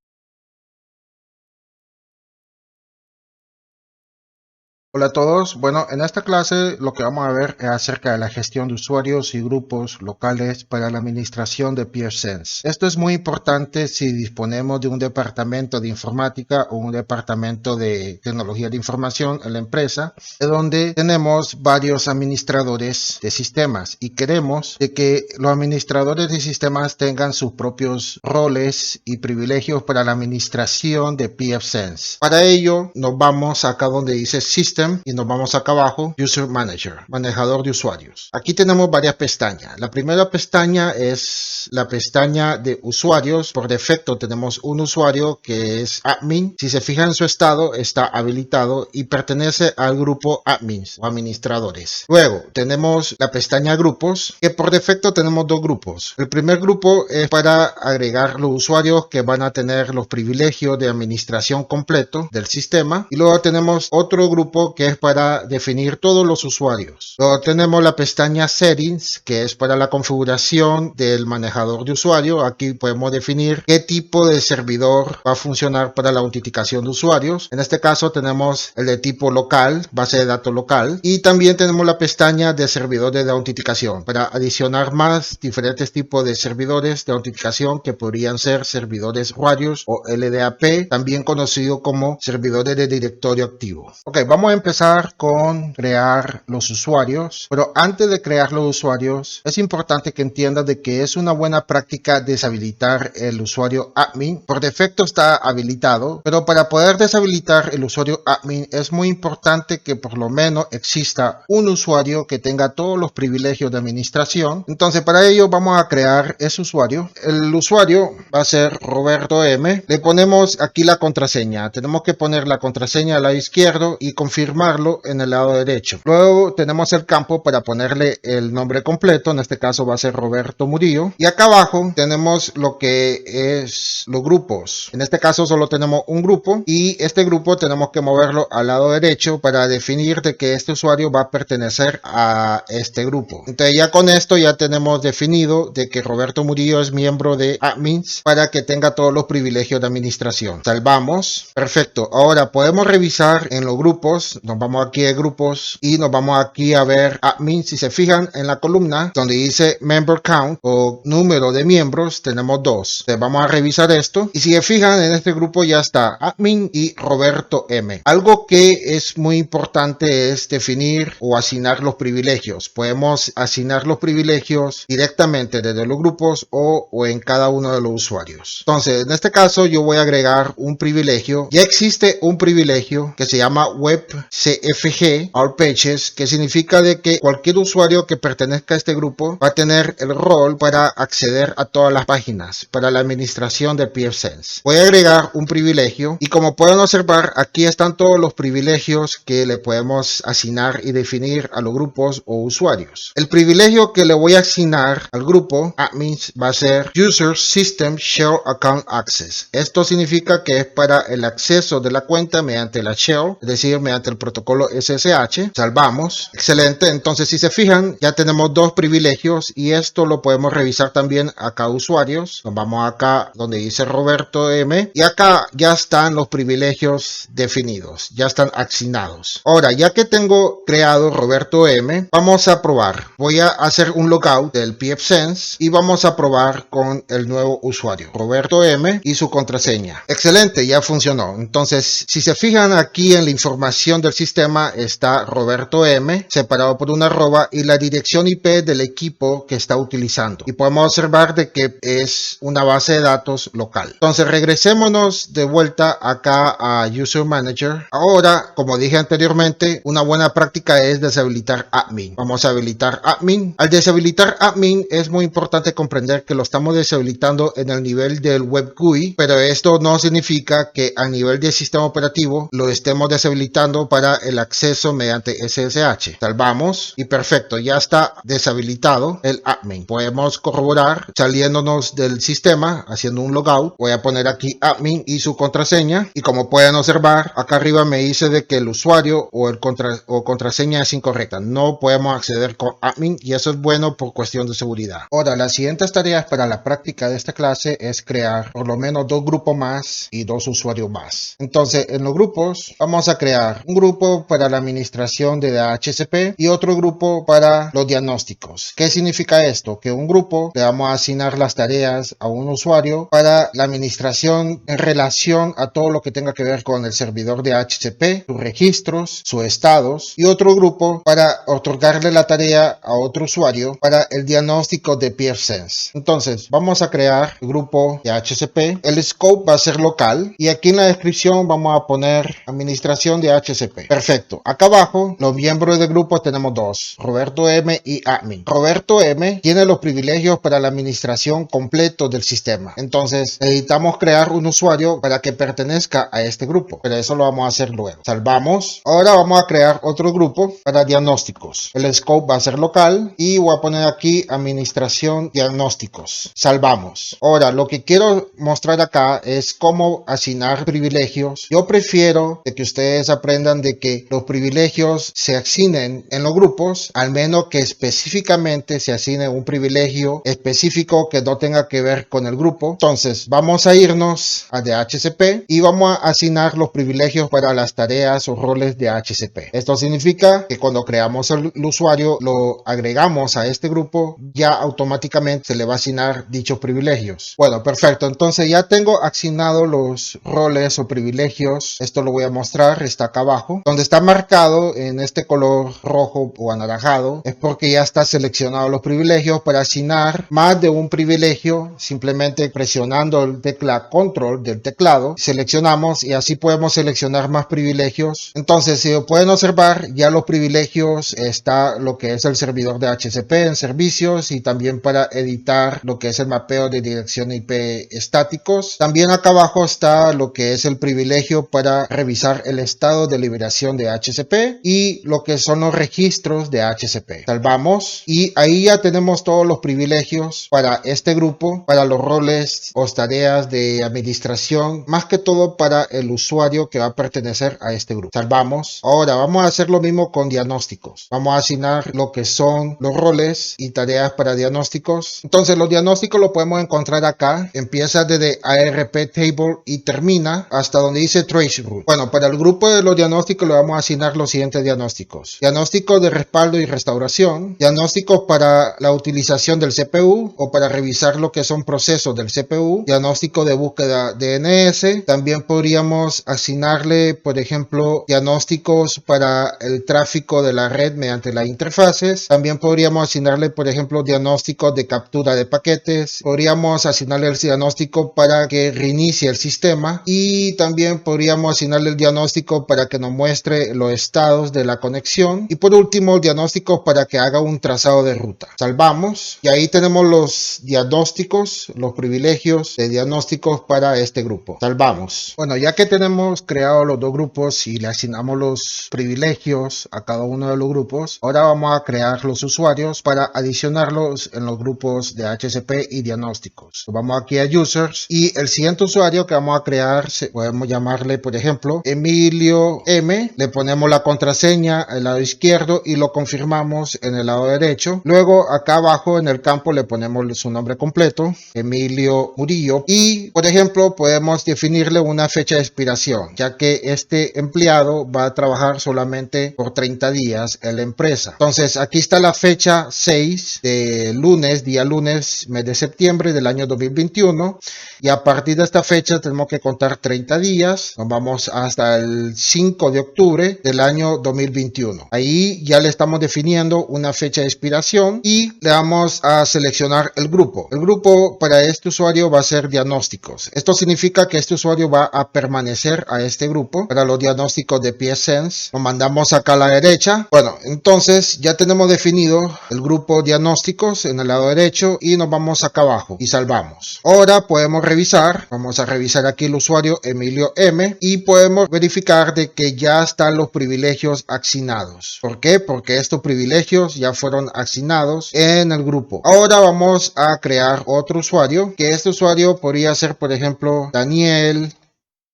Hola a todos. Bueno, en esta clase lo que vamos a ver es acerca de la gestión de usuarios y grupos locales para la administración de pfSense. Esto es muy importante si disponemos de un departamento de informática o un departamento de tecnología de información en la empresa, donde tenemos varios administradores de sistemas y queremos de que los administradores de sistemas tengan sus propios roles y privilegios para la administración de pfSense. Para ello nos vamos acá donde dice System y nos vamos acá abajo, User Manager, manejador de usuarios. Aquí tenemos varias pestañas. La primera pestaña es la pestaña de usuarios. Por defecto tenemos un usuario que es admin. Si se fijan en su estado, está habilitado y pertenece al grupo admins o administradores. Luego tenemos la pestaña grupos, que por defecto tenemos dos grupos. El primer grupo es para agregar los usuarios que van a tener los privilegios de administración completo del sistema, y luego tenemos otro grupo que es para definir todos los usuarios. Luego tenemos la pestaña Settings, que es para la configuración del manejador de usuario. Aquí podemos definir qué tipo de servidor va a funcionar para la autenticación de usuarios. En este caso tenemos el de tipo local, base de datos local, y también tenemos la pestaña de servidores de autenticación para adicionar más diferentes tipos de servidores de autenticación que podrían ser servidores usuarios o LDAP, también conocido como servidores de directorio activo. Ok, vamos a empezar con crear los usuarios, pero antes de crear los usuarios es importante que entiendas de que es una buena práctica deshabilitar el usuario admin. Por defecto está habilitado, pero para poder deshabilitar el usuario admin es muy importante que por lo menos exista un usuario que tenga todos los privilegios de administración. Entonces para ello vamos a crear ese usuario. El usuario va a ser Roberto M. Le ponemos aquí la contraseña. Tenemos que poner la contraseña al lado izquierdo y confirmarlo en el lado derecho. Luego tenemos el campo para ponerle el nombre completo. En este caso va a ser Roberto Murillo. Y acá abajo tenemos lo que es los grupos. En este caso solo tenemos un grupo y este grupo tenemos que moverlo al lado derecho para definir de que este usuario va a pertenecer a este grupo. Entonces ya con esto ya tenemos definido de que Roberto Murillo es miembro de admins para que tenga todos los privilegios de administración. Salvamos. Perfecto. Ahora podemos revisar en los grupos. Nos vamos aquí a grupos y nos vamos aquí a ver admin. Si se fijan en la columna donde dice member count o número de miembros, tenemos dos. Entonces vamos a revisar esto y si se fijan en este grupo ya está admin y Roberto M. Algo que es muy importante es definir o asignar los privilegios. Podemos asignar los privilegios directamente desde los grupos o en cada uno de los usuarios. Entonces en este caso yo voy a agregar un privilegio. Ya existe un privilegio que se llama Web CFG All Pages, que significa de que cualquier usuario que pertenezca a este grupo va a tener el rol para acceder a todas las páginas para la administración de pfSense. Voy a agregar un privilegio y como pueden observar aquí están todos los privilegios que le podemos asignar y definir a los grupos o usuarios. El privilegio que le voy a asignar al grupo admins va a ser User System Shell Account Access. Esto significa que es para el acceso de la cuenta mediante la shell, es decir, mediante el protocolo SSH. Salvamos. Excelente. Entonces, si se fijan, ya tenemos dos privilegios y esto lo podemos revisar también acá usuarios. Nos vamos acá donde dice Roberto M y acá ya están los privilegios definidos, ya están asignados. Ahora, ya que tengo creado Roberto M, vamos a probar. Voy a hacer un logout del pfSense y vamos a probar con el nuevo usuario, Roberto M, y su contraseña. Excelente, ya funcionó. Entonces, si se fijan aquí en la información del sistema está Roberto M separado por una arroba y la dirección IP del equipo que está utilizando. Y podemos observar de que es una base de datos local. Entonces, regresémonos de vuelta acá a User Manager. Ahora, como dije anteriormente, una buena práctica es deshabilitar admin. Vamos a habilitar admin. Al deshabilitar admin es muy importante comprender que lo estamos deshabilitando en el nivel del web GUI, pero esto no significa que a nivel del sistema operativo lo estemos deshabilitando para el acceso mediante SSH. Salvamos y perfecto, ya está deshabilitado el admin. Podemos corroborar saliéndonos del sistema, haciendo un logout. Voy a poner aquí admin y su contraseña y como pueden observar, acá arriba me dice de que el usuario o contraseña es incorrecta. No podemos acceder con admin y eso es bueno por cuestión de seguridad. Ahora, las siguientes tareas para la práctica de esta clase es crear por lo menos 2 grupos más y 2 usuarios más. Entonces, en los grupos vamos a crear un grupo para la administración de DHCP y otro grupo para los diagnósticos. ¿Qué significa esto? Que un grupo le vamos a asignar las tareas a un usuario para la administración en relación a todo lo que tenga que ver con el servidor de DHCP, sus registros, sus estados, y otro grupo para otorgarle la tarea a otro usuario para el diagnóstico de pfSense. Entonces, vamos a crear el grupo de DHCP. El scope va a ser local y aquí en la descripción vamos a poner administración de DHCP. Perfecto. Acá abajo, los miembros del grupo tenemos dos, Roberto M y admin. Roberto M tiene los privilegios para la administración completo del sistema. Entonces, necesitamos crear un usuario para que pertenezca a este grupo, pero eso lo vamos a hacer luego. Salvamos. Ahora vamos a crear otro grupo para diagnósticos. El scope va a ser local y voy a poner aquí administración diagnósticos. Salvamos. Ahora, lo que quiero mostrar acá es cómo asignar privilegios. Yo prefiero de que ustedes aprendan de que los privilegios se asignen en los grupos, al menos que específicamente se asigne un privilegio específico que no tenga que ver con el grupo. Entonces, vamos a irnos a DHCP y vamos a asignar los privilegios para las tareas o roles de DHCP. Esto significa que cuando creamos el usuario, lo agregamos a este grupo, ya automáticamente se le va a asignar dichos privilegios. Bueno, perfecto. Entonces ya tengo asignados los roles o privilegios. Esto lo voy a mostrar, está acá abajo. Donde está marcado en este color rojo o anaranjado es porque ya está seleccionado los privilegios. Para asignar más de un privilegio, simplemente presionando el tecla control del teclado, seleccionamos y así podemos seleccionar más privilegios. Entonces, si lo pueden observar, ya los privilegios está lo que es el servidor de DHCP en servicios y también para editar lo que es el mapeo de dirección IP estáticos. También acá abajo está lo que es el privilegio para revisar el estado de liberación de DHCP y lo que son los registros de DHCP. Salvamos y ahí ya tenemos todos los privilegios para este grupo, para los roles o tareas de administración, más que todo para el usuario que va a pertenecer a este grupo. Salvamos. Ahora vamos a hacer lo mismo con diagnósticos. Vamos a asignar lo que son los roles y tareas para diagnósticos. Entonces los diagnósticos lo podemos encontrar acá. Empieza desde ARP Table y termina hasta donde dice Trace Root. Bueno, para el grupo de los diagnósticos le vamos a asignar los siguientes diagnósticos. Diagnósticos de respaldo y restauración. Diagnósticos para la utilización del CPU o para revisar lo que son procesos del CPU. Diagnóstico de búsqueda DNS. También podríamos asignarle, por ejemplo, diagnósticos para el tráfico de la red mediante las interfaces. También podríamos asignarle, por ejemplo, diagnósticos de captura de paquetes. Podríamos asignarle el diagnóstico para que reinicie el sistema y también podríamos asignarle el diagnóstico para que nos muestre los estados de la conexión y por último el diagnóstico para que haga un trazado de ruta. Salvamos y ahí tenemos los diagnósticos, los privilegios de diagnósticos para este grupo. Salvamos. Bueno, ya que tenemos creado los dos grupos y le asignamos los privilegios a cada uno de los grupos, ahora vamos a crear los usuarios para adicionarlos en los grupos de DHCP y diagnósticos. Vamos aquí a Users y el siguiente usuario que vamos a crear podemos llamarle, por ejemplo, Emilio M M, le ponemos la contraseña al lado izquierdo y lo confirmamos en el lado derecho. Luego acá abajo en el campo le ponemos su nombre completo, Emilio Murillo, y por ejemplo podemos definirle una fecha de expiración, ya que este empleado va a trabajar solamente por 30 días en la empresa. Entonces aquí está la fecha 6 de lunes, día lunes, mes de septiembre del año 2021, y a partir de esta fecha tenemos que contar 30 días, nos vamos hasta el 5 de octubre del año 2021. Ahí ya le estamos definiendo una fecha de expiración y le vamos a seleccionar el grupo. El grupo para este usuario va a ser diagnósticos. Esto significa que este usuario va a permanecer a este grupo para los diagnósticos de pfSense. Lo mandamos acá a la derecha. Bueno, entonces ya tenemos definido el grupo diagnósticos en el lado derecho y nos vamos acá abajo y salvamos. Ahora podemos revisar, vamos a revisar aquí el usuario Emilio M y podemos verificar de que ya están los privilegios asignados. ¿Por qué? Porque estos privilegios ya fueron asignados en el grupo. Ahora vamos a crear otro usuario, que este usuario podría ser por ejemplo Daniel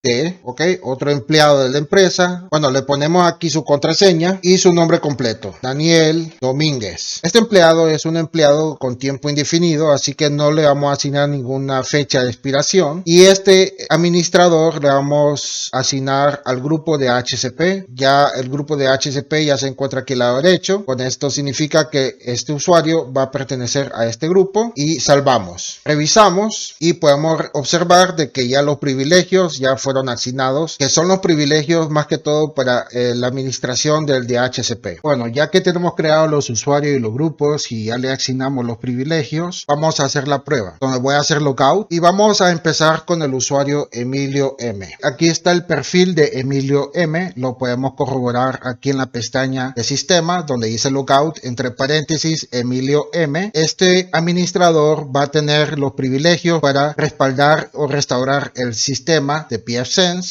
D, ok, otro empleado de la empresa. Bueno, le ponemos aquí su contraseña y su nombre completo, Daniel Domínguez. Este empleado es un empleado con tiempo indefinido, así que no le vamos a asignar ninguna fecha de expiración. Y este administrador le vamos a asignar al grupo de HCP. Ya el grupo de HCP ya se encuentra aquí al lado derecho. Con esto significa que este usuario va a pertenecer a este grupo y salvamos. Revisamos y podemos observar de que ya los privilegios ya fueron asignados, que son los privilegios más que todo para la administración del DHCP. Bueno, ya que tenemos creados los usuarios y los grupos y ya le asignamos los privilegios, vamos a hacer la prueba. Entonces voy a hacer logout y vamos a empezar con el usuario Emilio M. Aquí está el perfil de Emilio M, lo podemos corroborar aquí en la pestaña de sistema donde dice logout, entre paréntesis Emilio M. Este administrador va a tener los privilegios para respaldar o restaurar el sistema de pfSense.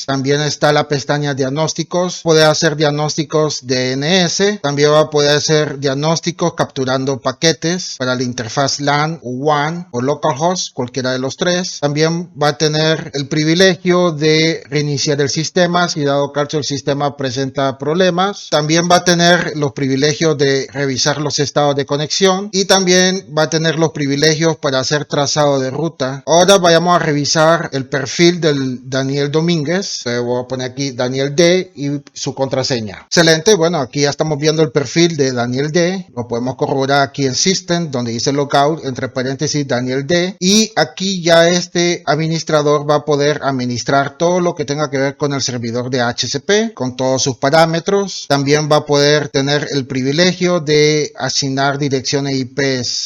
También está la pestaña diagnósticos, puede hacer diagnósticos DNS, también va a poder hacer diagnósticos capturando paquetes para la interfaz LAN o WAN o localhost, cualquiera de los tres. También va a tener el privilegio de reiniciar el sistema si dado caso el sistema presenta problemas. También va a tener los privilegios de revisar los estados de conexión y también va a tener los privilegios para hacer trazado de ruta. Ahora vayamos a revisar el perfil del Daniel Domínguez. Voy a poner aquí Daniel D y su contraseña. Excelente, bueno, aquí ya estamos viendo el perfil de Daniel D. Lo podemos corroborar aquí en System, donde dice Logout, entre paréntesis Daniel D. Y aquí ya este administrador va a poder administrar todo lo que tenga que ver con el servidor de HCP, con todos sus parámetros. También va a poder tener el privilegio de asignar direcciones IP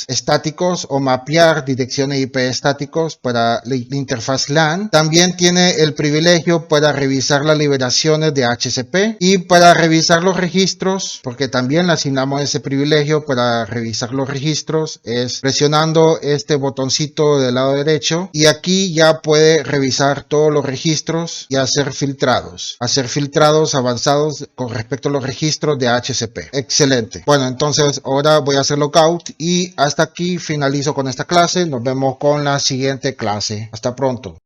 estáticos o mapear direcciones IP estáticos para la interfaz LAN. También tiene el privilegio para revisar las liberaciones de HCP y para revisar los registros, porque también le asignamos ese privilegio para revisar los registros, es presionando este botoncito del lado derecho y aquí ya puede revisar todos los registros y hacer filtrados avanzados con respecto a los registros de HCP. Excelente. Bueno, entonces ahora voy a hacer logout y hasta aquí finalizo con esta clase. Nos vemos con la siguiente clase. Hasta pronto.